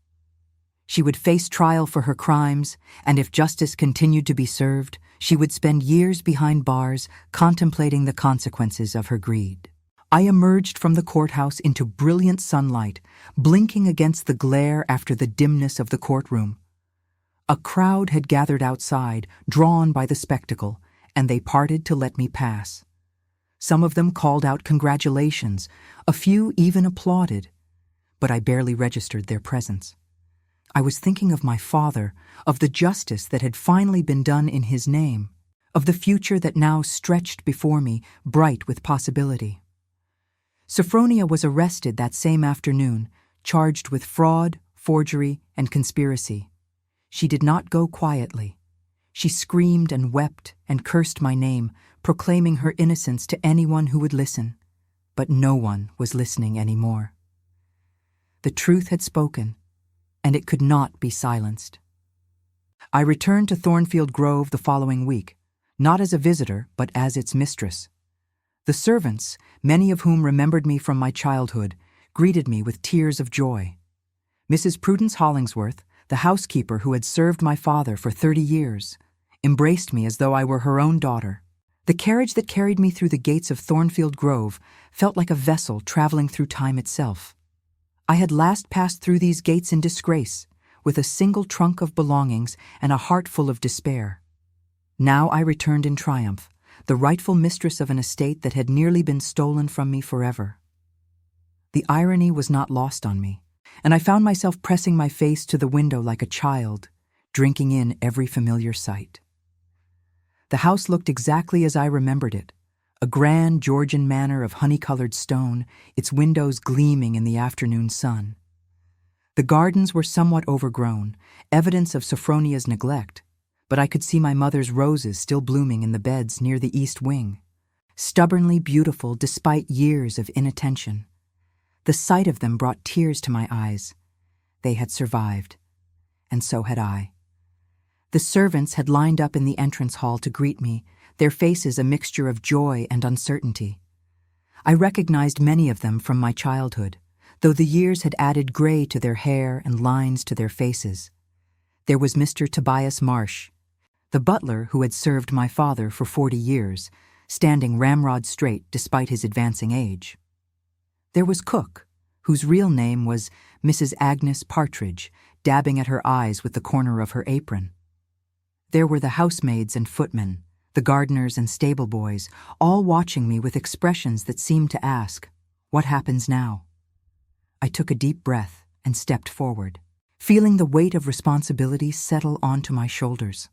She would face trial for her crimes, and if justice continued to be served, she would spend years behind bars contemplating the consequences of her greed. I emerged from the courthouse into brilliant sunlight, blinking against the glare after the dimness of the courtroom. A crowd had gathered outside, drawn by the spectacle, and they parted to let me pass. Some of them called out congratulations, a few even applauded, but I barely registered their presence. I was thinking of my father, of the justice that had finally been done in his name, of the future that now stretched before me, bright with possibility. Sophronia was arrested that same afternoon, charged with fraud, forgery, and conspiracy. She did not go quietly. She screamed and wept and cursed my name, proclaiming her innocence to anyone who would listen. But no one was listening anymore. The truth had spoken, and it could not be silenced. I returned to Thornfield Grove the following week, not as a visitor, but as its mistress. The servants, many of whom remembered me from my childhood, greeted me with tears of joy. Mrs. Prudence Hollingsworth, the housekeeper who had served my father for 30 years, embraced me as though I were her own daughter. The carriage that carried me through the gates of Thornfield Grove felt like a vessel traveling through time itself. I had last passed through these gates in disgrace, with a single trunk of belongings and a heart full of despair. Now I returned in triumph, the rightful mistress of an estate that had nearly been stolen from me forever. The irony was not lost on me, and I found myself pressing my face to the window like a child, drinking in every familiar sight. The house looked exactly as I remembered it, a grand Georgian manor of honey-colored stone, its windows gleaming in the afternoon sun. The gardens were somewhat overgrown, evidence of Sophronia's neglect, but I could see my mother's roses still blooming in the beds near the east wing, stubbornly beautiful despite years of inattention. The sight of them brought tears to my eyes. They had survived, and so had I. The servants had lined up in the entrance hall to greet me, their faces a mixture of joy and uncertainty. I recognized many of them from my childhood, though the years had added gray to their hair and lines to their faces. There was Mr. Tobias Marsh, the butler who had served my father for 40 years, standing ramrod straight despite his advancing age. There was Cook, whose real name was Mrs. Agnes Partridge, dabbing at her eyes with the corner of her apron. There were the housemaids and footmen, the gardeners and stable boys, all watching me with expressions that seemed to ask, "What happens now?" I took a deep breath and stepped forward, feeling the weight of responsibility settle onto my shoulders.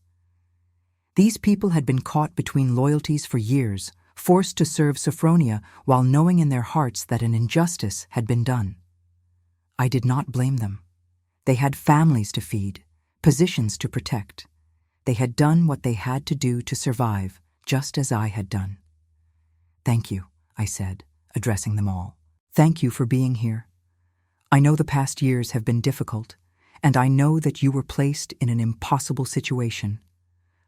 These people had been caught between loyalties for years, forced to serve Sophronia while knowing in their hearts that an injustice had been done. I did not blame them. They had families to feed, positions to protect. They had done what they had to do to survive, just as I had done. "Thank you," I said, addressing them all. "Thank you for being here. I know the past years have been difficult, and I know that you were placed in an impossible situation.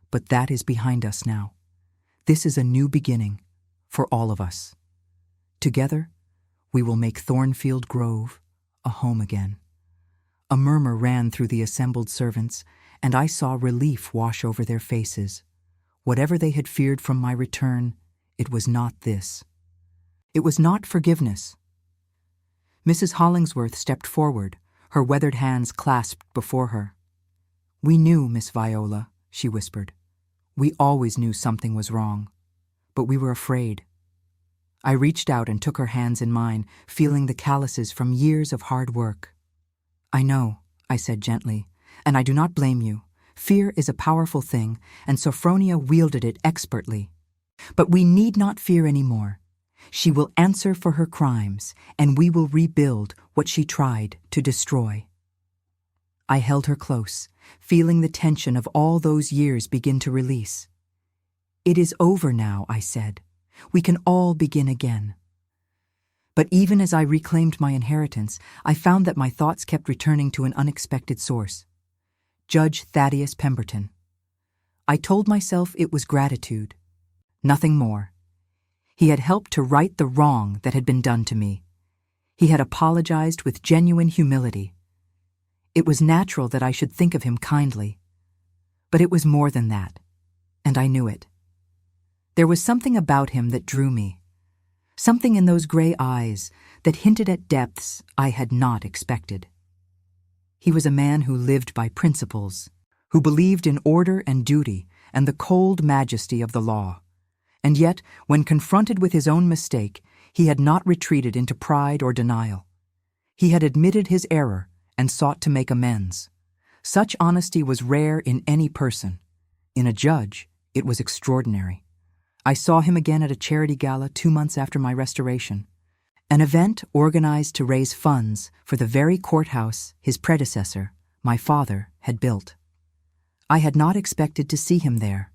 But that is behind us now. This is a new beginning for all of us. Together, we will make Thornfield Grove a home again." A murmur ran through the assembled servants, and I saw relief wash over their faces. Whatever they had feared from my return, it was not this. It was not forgiveness. Mrs. Hollingsworth stepped forward, her weathered hands clasped before her. "We knew, Miss Viola," she whispered. "We always knew something was wrong, but we were afraid." I reached out and took her hands in mine, feeling the calluses from years of hard work. "I know," I said gently, "and I do not blame you. Fear is a powerful thing, and Sophronia wielded it expertly. But we need not fear any more. She will answer for her crimes, and we will rebuild what she tried to destroy." I held her close, feeling the tension of all those years begin to release. "It is over now," I said. "We can all begin again." But even as I reclaimed my inheritance, I found that my thoughts kept returning to an unexpected source. Judge Thaddeus Pemberton. I told myself it was gratitude, nothing more. He had helped to right the wrong that had been done to me. He had apologized with genuine humility. It was natural that I should think of him kindly. But it was more than that, and I knew it. There was something about him that drew me, something in those gray eyes that hinted at depths I had not expected. He was a man who lived by principles, who believed in order and duty and the cold majesty of the law. And yet, when confronted with his own mistake, he had not retreated into pride or denial. He had admitted his error and sought to make amends. Such honesty was rare in any person. In a judge, it was extraordinary. I saw him again at a charity gala 2 months after my restoration, an event organized to raise funds for the very courthouse his predecessor, my father, had built. I had not expected to see him there,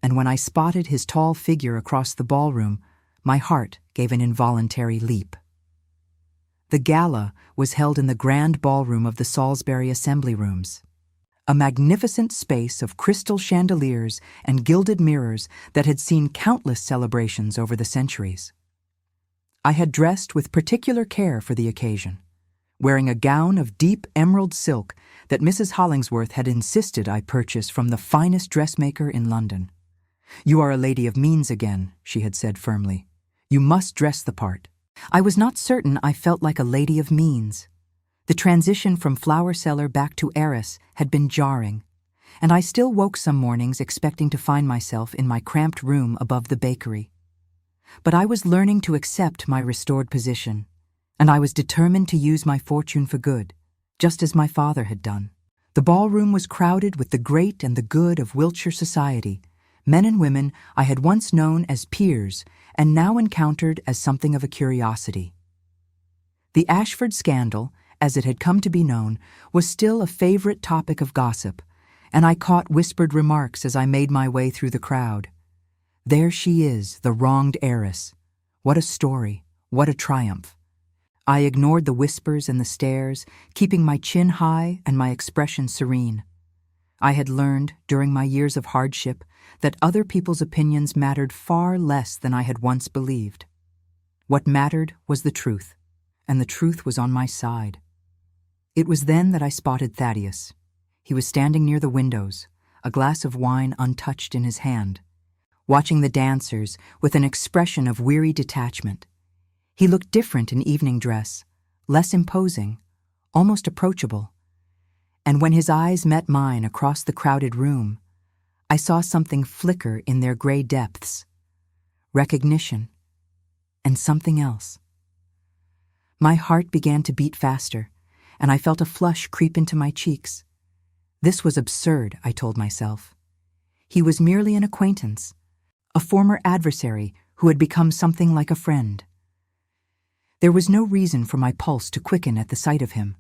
and when I spotted his tall figure across the ballroom, my heart gave an involuntary leap. The gala was held in the grand ballroom of the Salisbury Assembly Rooms, a magnificent space of crystal chandeliers and gilded mirrors that had seen countless celebrations over the centuries. I had dressed with particular care for the occasion, wearing a gown of deep emerald silk that Mrs. Hollingsworth had insisted I purchase from the finest dressmaker in London. "You are a lady of means again," she had said firmly. "You must dress the part." I was not certain I felt like a lady of means. The transition from flower seller back to heiress had been jarring, and I still woke some mornings expecting to find myself in my cramped room above the bakery. But I was learning to accept my restored position, and I was determined to use my fortune for good, just as my father had done. The ballroom was crowded with the great and the good of Wiltshire society, men and women I had once known as peers and now encountered as something of a curiosity. The Ashford scandal, as it had come to be known, was still a favorite topic of gossip, and I caught whispered remarks as I made my way through the crowd. There she is, the wronged heiress. What a story, what a triumph. I ignored the whispers and the stares, keeping my chin high and my expression serene. I had learned, during my years of hardship, that other people's opinions mattered far less than I had once believed. What mattered was the truth, and the truth was on my side. It was then that I spotted Thaddeus. He was standing near the windows, a glass of wine untouched in his hand, watching the dancers with an expression of weary detachment. He looked different in evening dress, less imposing, almost approachable. And when his eyes met mine across the crowded room, I saw something flicker in their gray depths. Recognition, and something else. My heart began to beat faster, and I felt a flush creep into my cheeks. This was absurd, I told myself. He was merely an acquaintance, a former adversary who had become something like a friend. There was no reason for my pulse to quicken at the sight of him,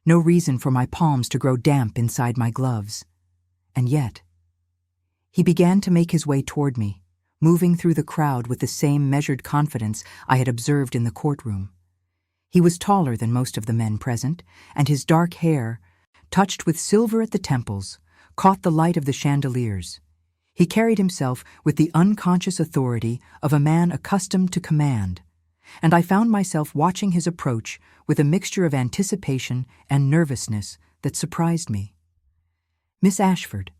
no reason for my palms to grow damp inside my gloves. And yet, he began to make his way toward me, moving through the crowd with the same measured confidence I had observed in the courtroom. He was taller than most of the men present, and his dark hair, touched with silver at the temples, caught the light of the chandeliers. He carried himself with the unconscious authority of a man accustomed to command, and I found myself watching his approach with a mixture of anticipation and nervousness that surprised me. Miss Ashford.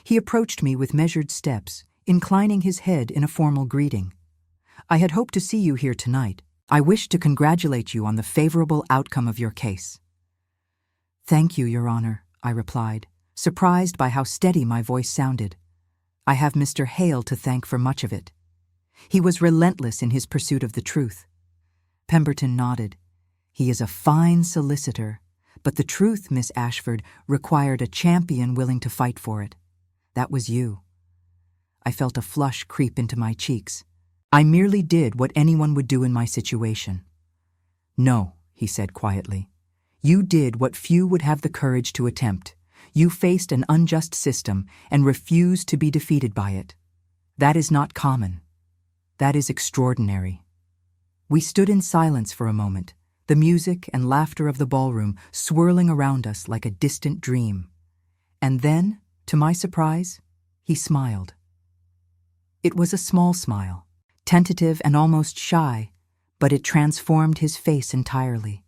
He approached me with measured steps, inclining his head in a formal greeting. I had hoped to see you here tonight. I wish to congratulate you on the favorable outcome of your case. Thank you, Your Honor, I replied, surprised by how steady my voice sounded. I have Mr. Hale to thank for much of it. He was relentless in his pursuit of the truth. Pemberton nodded. He is a fine solicitor, but the truth, Miss Ashford, required a champion willing to fight for it. That was you. I felt a flush creep into my cheeks. I merely did what anyone would do in my situation. No, he said quietly. You did what few would have the courage to attempt. You faced an unjust system and refused to be defeated by it. That is not common. That is extraordinary. We stood in silence for a moment, the music and laughter of the ballroom swirling around us like a distant dream. And then, to my surprise, he smiled. It was a small smile, tentative and almost shy, but it transformed his face entirely.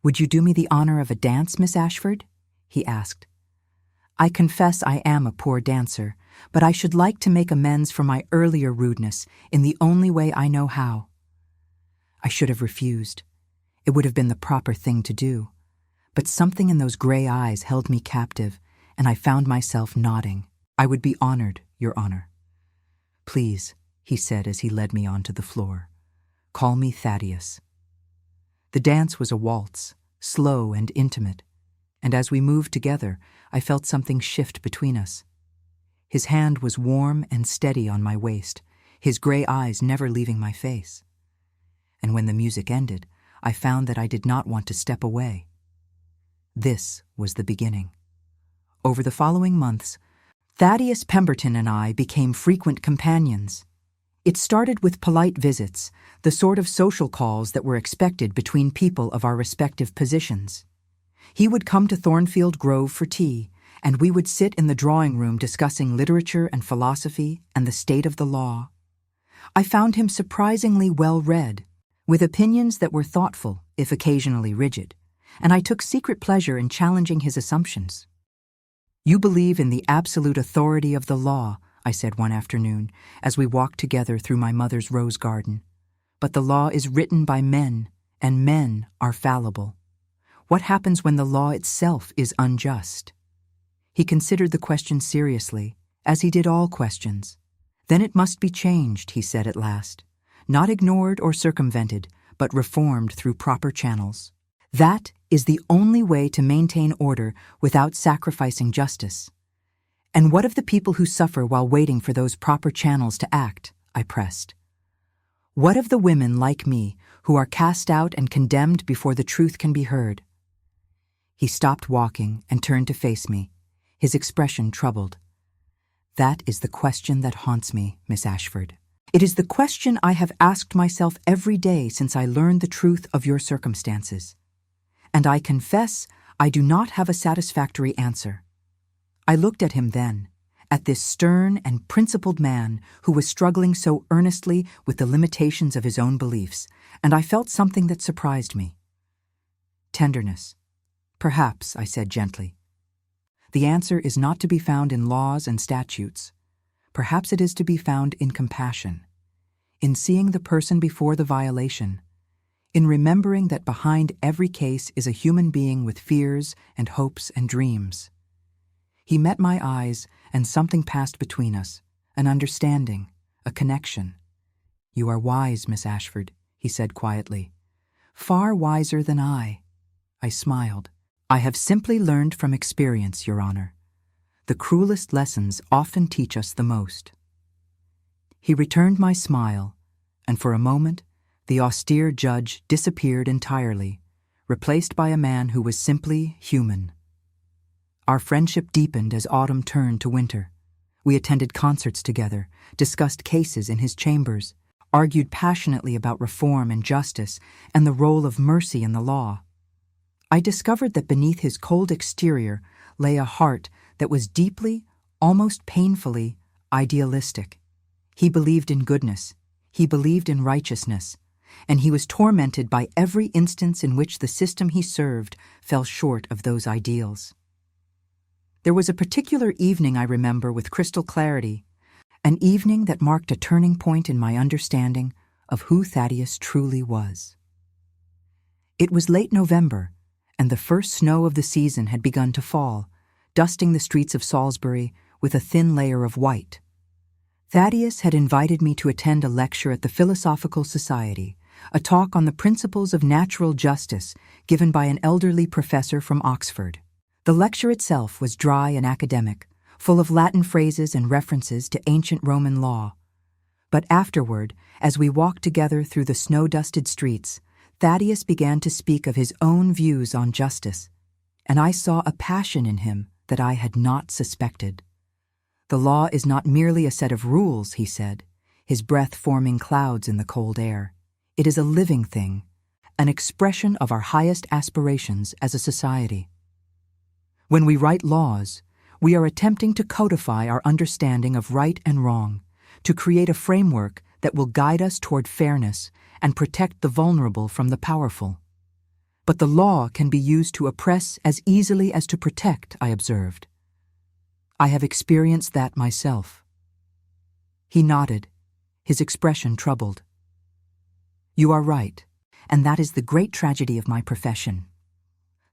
Would you do me the honor of a dance, Miss Ashford? He asked. I confess I am a poor dancer, but I should like to make amends for my earlier rudeness in the only way I know how. I should have refused. It would have been the proper thing to do. But something in those gray eyes held me captive, and I found myself nodding. I would be honored, Your Honor. Please, he said as he led me onto the floor. Call me Thaddeus. The dance was a waltz, slow and intimate, and as we moved together, I felt something shift between us. His hand was warm and steady on my waist, his gray eyes never leaving my face. And when the music ended, I found that I did not want to step away. This was the beginning. Over the following months, Thaddeus Pemberton and I became frequent companions. It started with polite visits, the sort of social calls that were expected between people of our respective positions. He would come to Thornfield Grove for tea, and we would sit in the drawing room discussing literature and philosophy and the state of the law. I found him surprisingly well-read, with opinions that were thoughtful, if occasionally rigid, and I took secret pleasure in challenging his assumptions. You believe in the absolute authority of the law, I said one afternoon, as we walked together through my mother's rose garden. But the law is written by men, and men are fallible. What happens when the law itself is unjust? He considered the question seriously, as he did all questions. Then it must be changed, he said at last. Not ignored or circumvented, but reformed through proper channels. That is the only way to maintain order without sacrificing justice. And what of the people who suffer while waiting for those proper channels to act? I pressed. What of the women like me who are cast out and condemned before the truth can be heard? He stopped walking and turned to face me, his expression troubled. That is the question that haunts me, Miss Ashford. It is the question I have asked myself every day since I learned the truth of your circumstances. And I confess I do not have a satisfactory answer. I looked at him then, at this stern and principled man who was struggling so earnestly with the limitations of his own beliefs, and I felt something that surprised me. Tenderness. Perhaps, I said gently. The answer is not to be found in laws and statutes. Perhaps it is to be found in compassion, in seeing the person before the violation, in remembering that behind every case is a human being with fears and hopes and dreams. He met my eyes, and something passed between us, an understanding, a connection. You are wise, Miss Ashford, he said quietly. Far wiser than I. I smiled. I have simply learned from experience, Your Honor. The cruelest lessons often teach us the most. He returned my smile, and for a moment, the austere judge disappeared entirely, replaced by a man who was simply human. Our friendship deepened as autumn turned to winter. We attended concerts together, discussed cases in his chambers, argued passionately about reform and justice and the role of mercy in the law. I discovered that beneath his cold exterior lay a heart that was deeply, almost painfully, idealistic. He believed in goodness, he believed in righteousness, and he was tormented by every instance in which the system he served fell short of those ideals. There was a particular evening I remember with crystal clarity, an evening that marked a turning point in my understanding of who Thaddeus truly was. It was late November, and the first snow of the season had begun to fall, dusting the streets of Salisbury with a thin layer of white. Thaddeus had invited me to attend a lecture at the Philosophical Society, a talk on the principles of natural justice given by an elderly professor from Oxford. The lecture itself was dry and academic, full of Latin phrases and references to ancient Roman law. But afterward, as we walked together through the snow-dusted streets, Thaddeus began to speak of his own views on justice, and I saw a passion in him that I had not suspected. The law is not merely a set of rules, he said, his breath forming clouds in the cold air. It is a living thing, an expression of our highest aspirations as a society. When we write laws, we are attempting to codify our understanding of right and wrong, to create a framework that will guide us toward fairness and protect the vulnerable from the powerful. But the law can be used to oppress as easily as to protect, I observed. I have experienced that myself. He nodded, his expression troubled. You are right, and that is the great tragedy of my profession.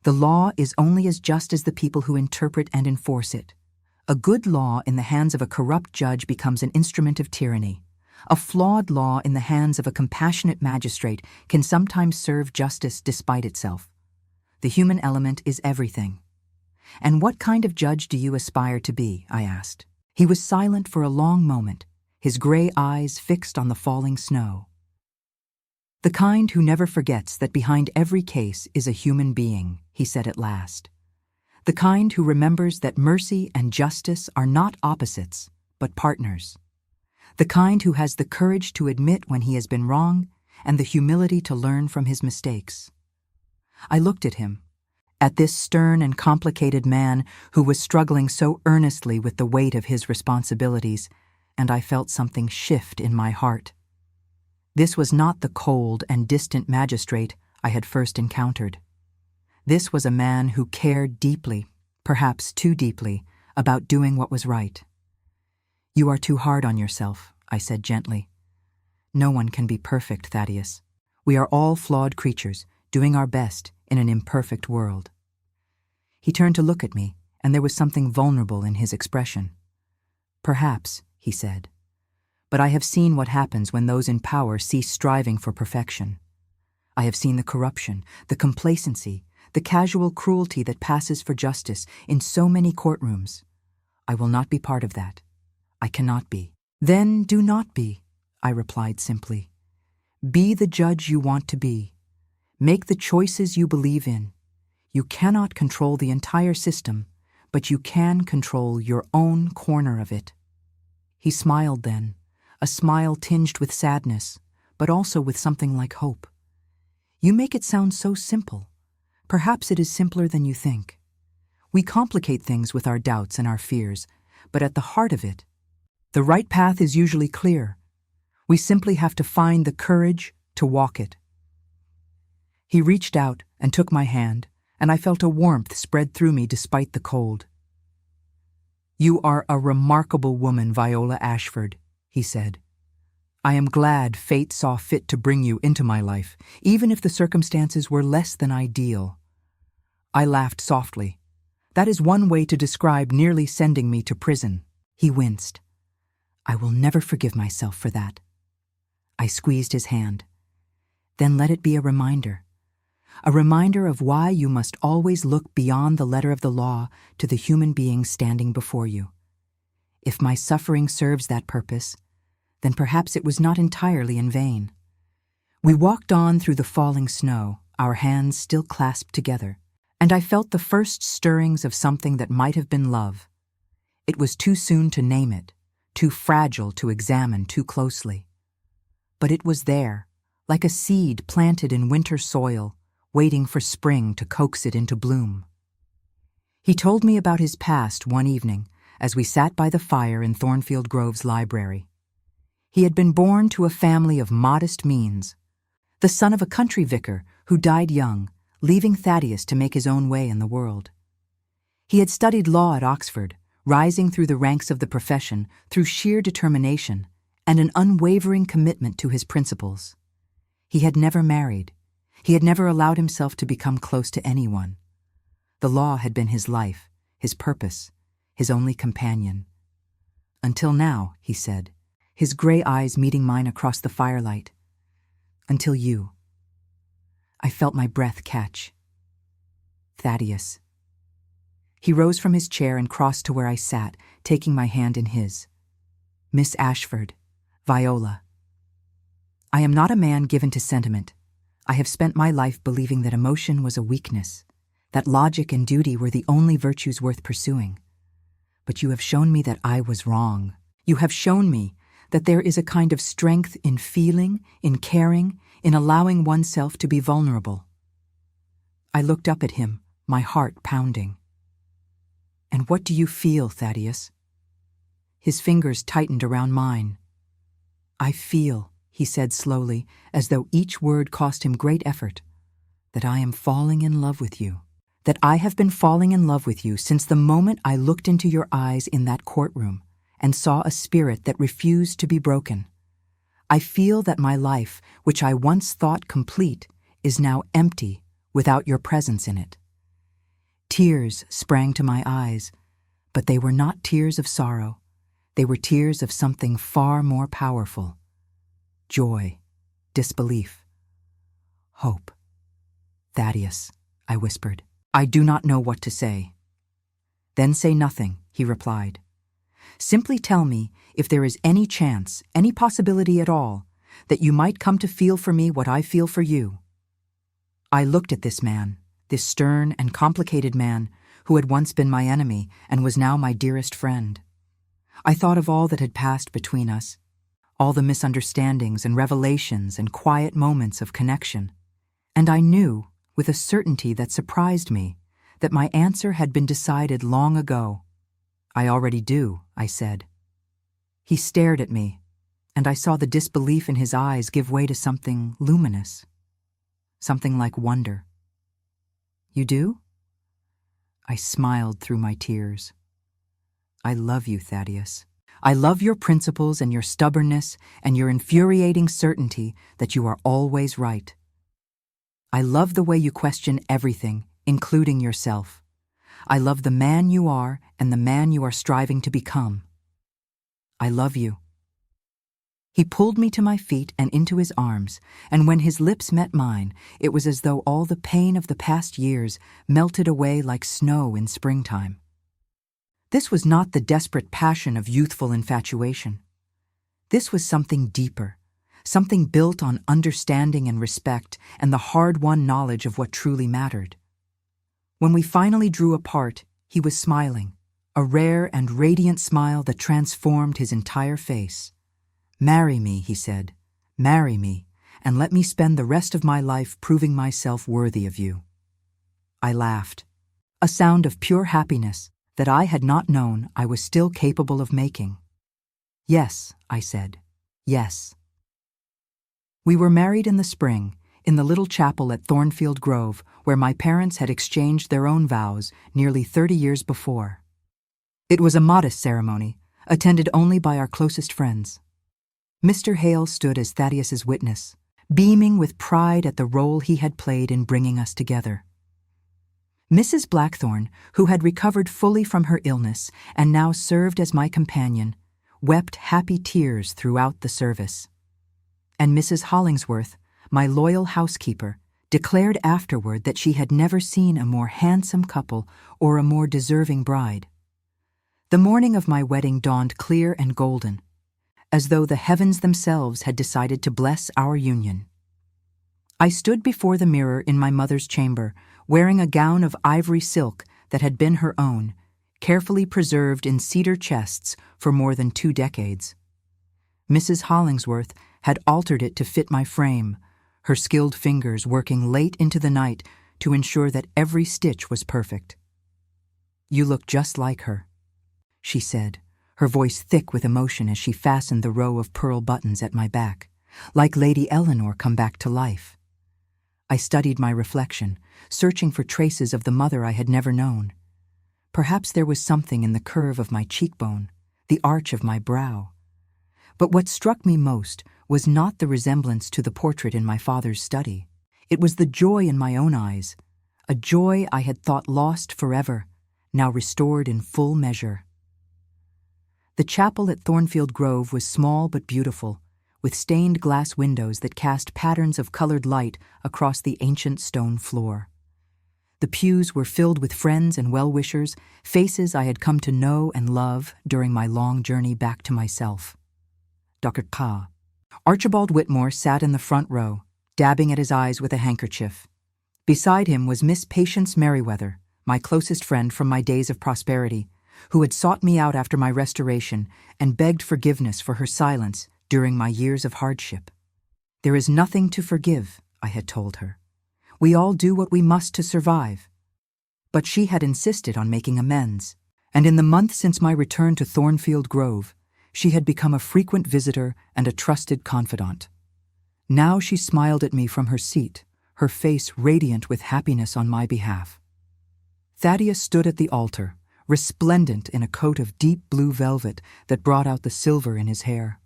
The law is only as just as the people who interpret and enforce it. A good law in the hands of a corrupt judge becomes an instrument of tyranny. A flawed law in the hands of a compassionate magistrate can sometimes serve justice despite itself. The human element is everything. And what kind of judge do you aspire to be? I asked. He was silent for a long moment, his gray eyes fixed on the falling snow. The kind who never forgets that behind every case is a human being, he said at last. The kind who remembers that mercy and justice are not opposites, but partners. The kind who has the courage to admit when he has been wrong and the humility to learn from his mistakes. I looked at him, at this stern and complicated man who was struggling so earnestly with the weight of his responsibilities, and I felt something shift in my heart. This was not the cold and distant magistrate I had first encountered. This was a man who cared deeply, perhaps too deeply, about doing what was right. You are too hard on yourself, I said gently. No one can be perfect, Thaddeus. We are all flawed creatures, doing our best, in an imperfect world. He turned to look at me, and there was something vulnerable in his expression. Perhaps, he said, but I have seen what happens when those in power cease striving for perfection. I have seen the corruption, the complacency, the casual cruelty that passes for justice in so many courtrooms. I will not be part of that. I cannot be. Then do not be, I replied simply. Be the judge you want to be. Make the choices you believe in. You cannot control the entire system, but you can control your own corner of it. He smiled then, a smile tinged with sadness, but also with something like hope. You make it sound so simple. Perhaps it is simpler than you think. We complicate things with our doubts and our fears, but at the heart of it, the right path is usually clear. We simply have to find the courage to walk it. He reached out and took my hand, and I felt a warmth spread through me despite the cold. You are a remarkable woman, Viola Ashford, he said. I am glad fate saw fit to bring you into my life, even if the circumstances were less than ideal. I laughed softly. That is one way to describe nearly sending me to prison. He winced. I will never forgive myself for that. I squeezed his hand. Then let it be a reminder of why you must always look beyond the letter of the law to the human being standing before you. If my suffering serves that purpose, then perhaps it was not entirely in vain. We walked on through the falling snow, our hands still clasped together, and I felt the first stirrings of something that might have been love. It was too soon to name it, too fragile to examine too closely. But it was there, like a seed planted in winter soil, waiting for spring to coax it into bloom. He told me about his past one evening as we sat by the fire in Thornfield Grove's library. He had been born to a family of modest means, the son of a country vicar who died young, leaving Thaddeus to make his own way in the world. He had studied law at Oxford, rising through the ranks of the profession through sheer determination and an unwavering commitment to his principles. He had never married. He had never allowed himself to become close to anyone. The law had been his life, his purpose, his only companion. Until now, he said, his gray eyes meeting mine across the firelight. Until you. I felt my breath catch. Thaddeus. He rose from his chair and crossed to where I sat, taking my hand in his. Miss Ashford, Viola. I am not a man given to sentiment. I have spent my life believing that emotion was a weakness, that logic and duty were the only virtues worth pursuing. But you have shown me that I was wrong. You have shown me that there is a kind of strength in feeling, in caring, in allowing oneself to be vulnerable. I looked up at him, my heart pounding. And what do you feel, Thaddeus? His fingers tightened around mine. I feel, he said slowly, as though each word cost him great effort, that I am falling in love with you. That I have been falling in love with you since the moment I looked into your eyes in that courtroom and saw a spirit that refused to be broken. I feel that my life, which I once thought complete, is now empty without your presence in it. Tears sprang to my eyes, but they were not tears of sorrow. They were tears of something far more powerful. Joy, disbelief, hope. Thaddeus, I whispered. I do not know what to say. Then say nothing, he replied. Simply tell me if there is any chance, any possibility at all, that you might come to feel for me what I feel for you. I looked at this man, this stern and complicated man who had once been my enemy and was now my dearest friend. I thought of all that had passed between us, all the misunderstandings and revelations and quiet moments of connection, and I knew, with a certainty that surprised me, that my answer had been decided long ago. I already do, I said. He stared at me, and I saw the disbelief in his eyes give way to something luminous, something like wonder. You do? I smiled through my tears. I love you, Thaddeus. I love your principles and your stubbornness and your infuriating certainty that you are always right. I love the way you question everything, including yourself. I love the man you are and the man you are striving to become. I love you." He pulled me to my feet and into his arms, and when his lips met mine, it was as though all the pain of the past years melted away like snow in springtime. This was not the desperate passion of youthful infatuation. This was something deeper, something built on understanding and respect and the hard-won knowledge of what truly mattered. When we finally drew apart, he was smiling, a rare and radiant smile that transformed his entire face. "Marry me," he said, "marry me, and let me spend the rest of my life proving myself worthy of you." I laughed, a sound of pure happiness that I had not known I was still capable of making. "Yes," I said, "yes." We were married in the spring, in the little chapel at Thornfield Grove, where my parents had exchanged their own vows nearly 30 years before. It was a modest ceremony, attended only by our closest friends. Mr. Hale stood as Thaddeus's witness, beaming with pride at the role he had played in bringing us together. Mrs. Blackthorne, who had recovered fully from her illness and now served as my companion, wept happy tears throughout the service. And Mrs. Hollingsworth, my loyal housekeeper, declared afterward that she had never seen a more handsome couple or a more deserving bride. The morning of my wedding dawned clear and golden, as though the heavens themselves had decided to bless our union. I stood before the mirror in my mother's chamber, wearing a gown of ivory silk that had been her own, carefully preserved in cedar chests for more than 2 decades. Mrs. Hollingsworth had altered it to fit my frame, her skilled fingers working late into the night to ensure that every stitch was perfect. "You look just like her," she said, her voice thick with emotion as she fastened the row of pearl buttons at my back, "like Lady Eleanor come back to life." I studied my reflection, searching for traces of the mother I had never known. Perhaps there was something in the curve of my cheekbone, the arch of my brow. But what struck me most was not the resemblance to the portrait in my father's study. It was the joy in my own eyes, a joy I had thought lost forever, now restored in full measure. The chapel at Thornfield Grove was small but beautiful, with stained glass windows that cast patterns of colored light across the ancient stone floor. The pews were filled with friends and well-wishers, faces I had come to know and love during my long journey back to myself. Dr. K. Archibald Whitmore sat in the front row, dabbing at his eyes with a handkerchief. Beside him was Miss Patience Merriweather, my closest friend from my days of prosperity, who had sought me out after my restoration and begged forgiveness for her silence during my years of hardship. "There is nothing to forgive," I had told her. "We all do what we must to survive." But she had insisted on making amends, and in the month since my return to Thornfield Grove, she had become a frequent visitor and a trusted confidant. Now she smiled at me from her seat, her face radiant with happiness on my behalf. Thaddeus stood at the altar, resplendent in a coat of deep blue velvet that brought out the silver in his hair.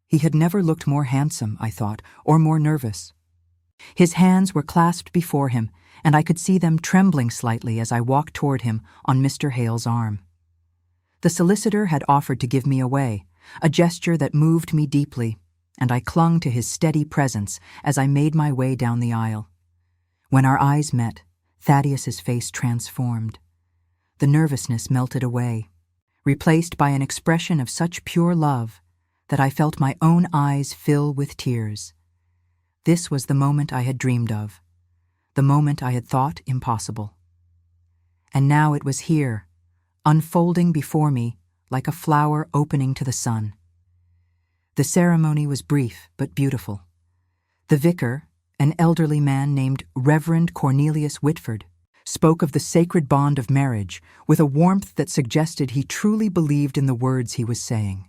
He had never looked more handsome, I thought, or more nervous. His hands were clasped before him, and I could see them trembling slightly as I walked toward him on Mr. Hale's arm. The solicitor had offered to give me away, a gesture that moved me deeply, and I clung to his steady presence as I made my way down the aisle. When our eyes met, Thaddeus's face transformed. The nervousness melted away, replaced by an expression of such pure love that I felt my own eyes fill with tears. This was the moment I had dreamed of, the moment I had thought impossible. And now it was here, unfolding before me like a flower opening to the sun. The ceremony was brief but beautiful. The vicar, an elderly man named Reverend Cornelius Whitford, spoke of the sacred bond of marriage with a warmth that suggested he truly believed in the words he was saying.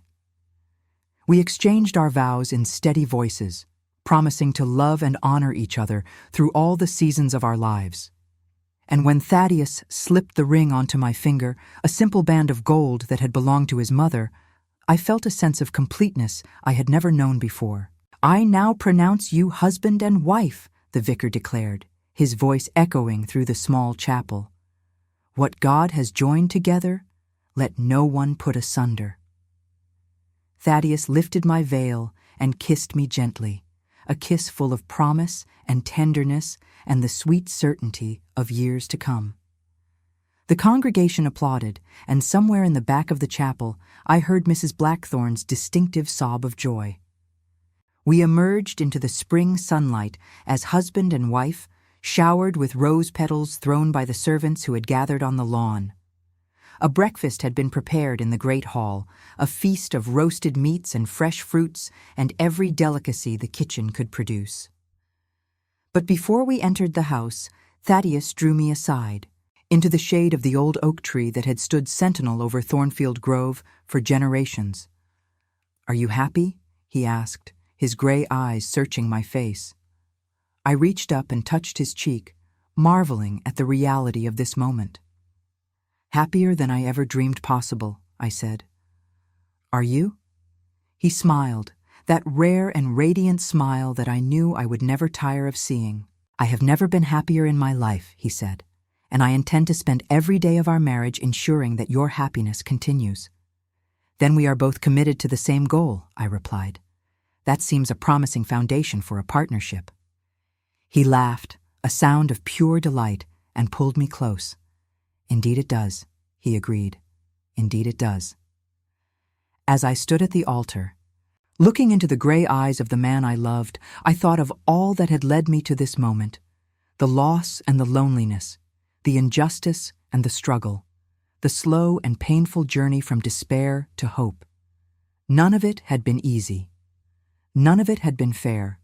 We exchanged our vows in steady voices, promising to love and honor each other through all the seasons of our lives. And when Thaddeus slipped the ring onto my finger, a simple band of gold that had belonged to his mother, I felt a sense of completeness I had never known before. "I now pronounce you husband and wife," the vicar declared, his voice echoing through the small chapel. What God has joined together, let no one put asunder. Thaddeus lifted my veil and kissed me gently, a kiss full of promise and tenderness and the sweet certainty of years to come. The congregation applauded, and somewhere in the back of the chapel I heard Mrs. Blackthorn's distinctive sob of joy. We emerged into the spring sunlight as husband and wife, showered with rose petals thrown by the servants who had gathered on the lawn. A breakfast had been prepared in the great hall, a feast of roasted meats and fresh fruits and every delicacy the kitchen could produce. But before we entered the house, Thaddeus drew me aside, into the shade of the old oak tree that had stood sentinel over Thornfield Grove for generations. "Are you happy?" he asked, his gray eyes searching my face. I reached up and touched his cheek, marveling at the reality of this moment. "Happier than I ever dreamed possible," I said. "Are you?" He smiled, that rare and radiant smile that I knew I would never tire of seeing. "I have never been happier in my life," he said, "and I intend to spend every day of our marriage ensuring that your happiness continues." "Then we are both committed to the same goal," I replied. "That seems a promising foundation for a partnership." He laughed, a sound of pure delight, and pulled me close. "Indeed it does," he agreed. "Indeed it does." As I stood at the altar, looking into the gray eyes of the man I loved, I thought of all that had led me to this moment, the loss and the loneliness, the injustice and the struggle, the slow and painful journey from despair to hope. None of it had been easy. None of it had been fair,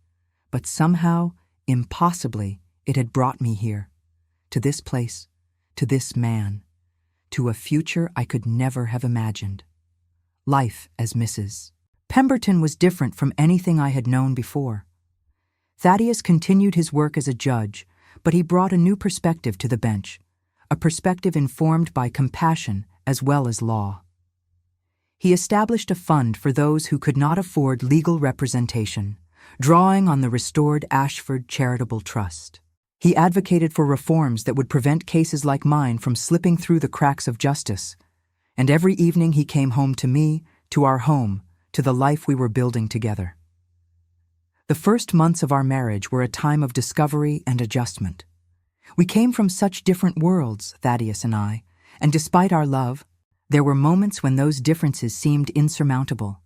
but somehow, impossibly, it had brought me here, to this place, to this man, to a future I could never have imagined. Life as Mrs. Pemberton was different from anything I had known before. Thaddeus continued his work as a judge, but he brought a new perspective to the bench, a perspective informed by compassion as well as law. He established a fund for those who could not afford legal representation, drawing on the restored Ashford Charitable Trust. He advocated for reforms that would prevent cases like mine from slipping through the cracks of justice, and every evening he came home to me, to our home, to the life we were building together. The first months of our marriage were a time of discovery and adjustment. We came from such different worlds, Thaddeus and I, and despite our love, there were moments when those differences seemed insurmountable.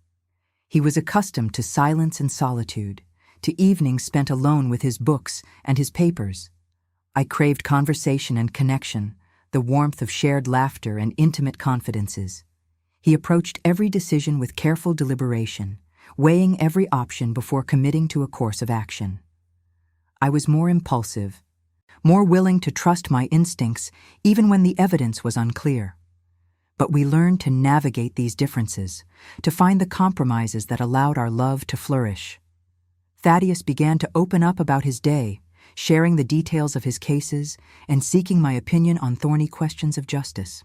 He was accustomed to silence and solitude, to evenings spent alone with his books and his papers. I craved conversation and connection, the warmth of shared laughter and intimate confidences. He approached every decision with careful deliberation, weighing every option before committing to a course of action. I was more impulsive, more willing to trust my instincts even when the evidence was unclear. But we learned to navigate these differences, to find the compromises that allowed our love to flourish. Thaddeus began to open up about his day, sharing the details of his cases and seeking my opinion on thorny questions of justice.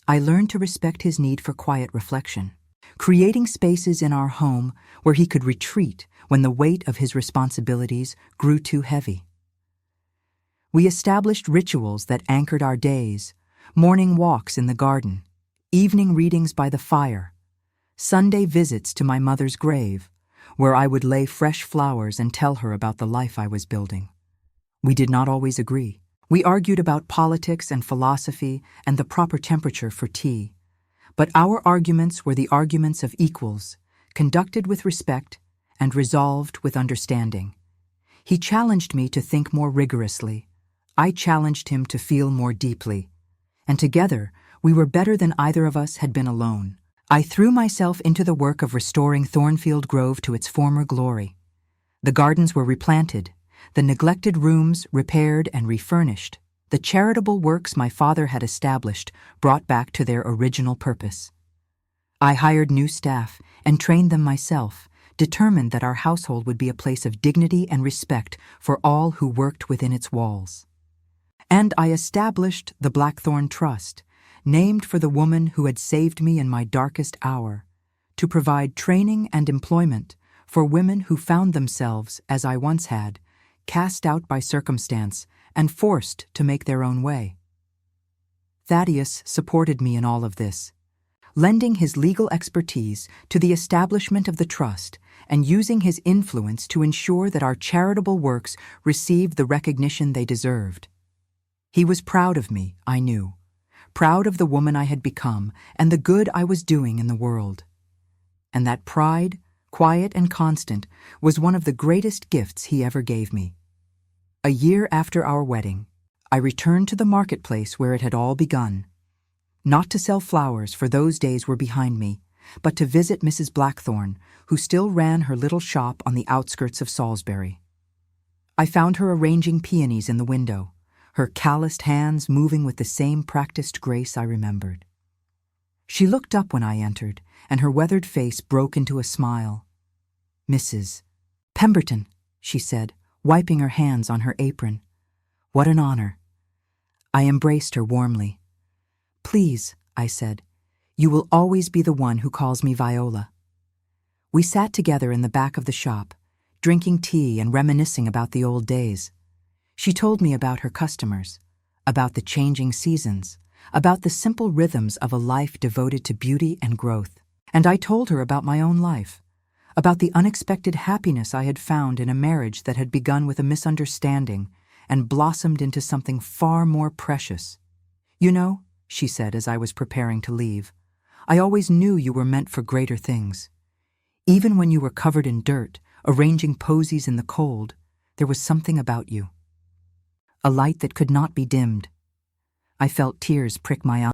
I learned to respect his need for quiet reflection, creating spaces in our home where he could retreat when the weight of his responsibilities grew too heavy. We established rituals that anchored our days, morning walks in the garden, evening readings by the fire, Sunday visits to my mother's grave, where I would lay fresh flowers and tell her about the life I was building. We did not always agree. We argued about politics and philosophy and the proper temperature for tea. But our arguments were the arguments of equals, conducted with respect and resolved with understanding. He challenged me to think more rigorously. I challenged him to feel more deeply. And together, we were better than either of us had been alone. I threw myself into the work of restoring Thornfield Grove to its former glory. The gardens were replanted, the neglected rooms repaired and refurnished, the charitable works my father had established brought back to their original purpose. I hired new staff and trained them myself, determined that our household would be a place of dignity and respect for all who worked within its walls. And I established the Blackthorn Trust, named for the woman who had saved me in my darkest hour, to provide training and employment for women who found themselves, as I once had, cast out by circumstance, and forced to make their own way. Thaddeus supported me in all of this, lending his legal expertise to the establishment of the trust and using his influence to ensure that our charitable works received the recognition they deserved. He was proud of me, I knew, proud of the woman I had become and the good I was doing in the world. And that pride, quiet and constant, was one of the greatest gifts he ever gave me. A year after our wedding, I returned to the marketplace where it had all begun. Not to sell flowers, for those days were behind me, but to visit Mrs. Blackthorne, who still ran her little shop on the outskirts of Salisbury. I found her arranging peonies in the window, her calloused hands moving with the same practiced grace I remembered. She looked up when I entered, and her weathered face broke into a smile. "Mrs. Pemberton," she said, wiping her hands on her apron. "What an honor." I embraced her warmly. "Please," I said, "you will always be the one who calls me Viola." We sat together in the back of the shop, drinking tea and reminiscing about the old days. She told me about her customers, about the changing seasons, about the simple rhythms of a life devoted to beauty and growth. And I told her about my own life, about the unexpected happiness I had found in a marriage that had begun with a misunderstanding and blossomed into something far more precious. "You know," she said as I was preparing to leave, "I always knew you were meant for greater things. Even when you were covered in dirt, arranging posies in the cold, there was something about you. A light that could not be dimmed." I felt tears prick my eyes.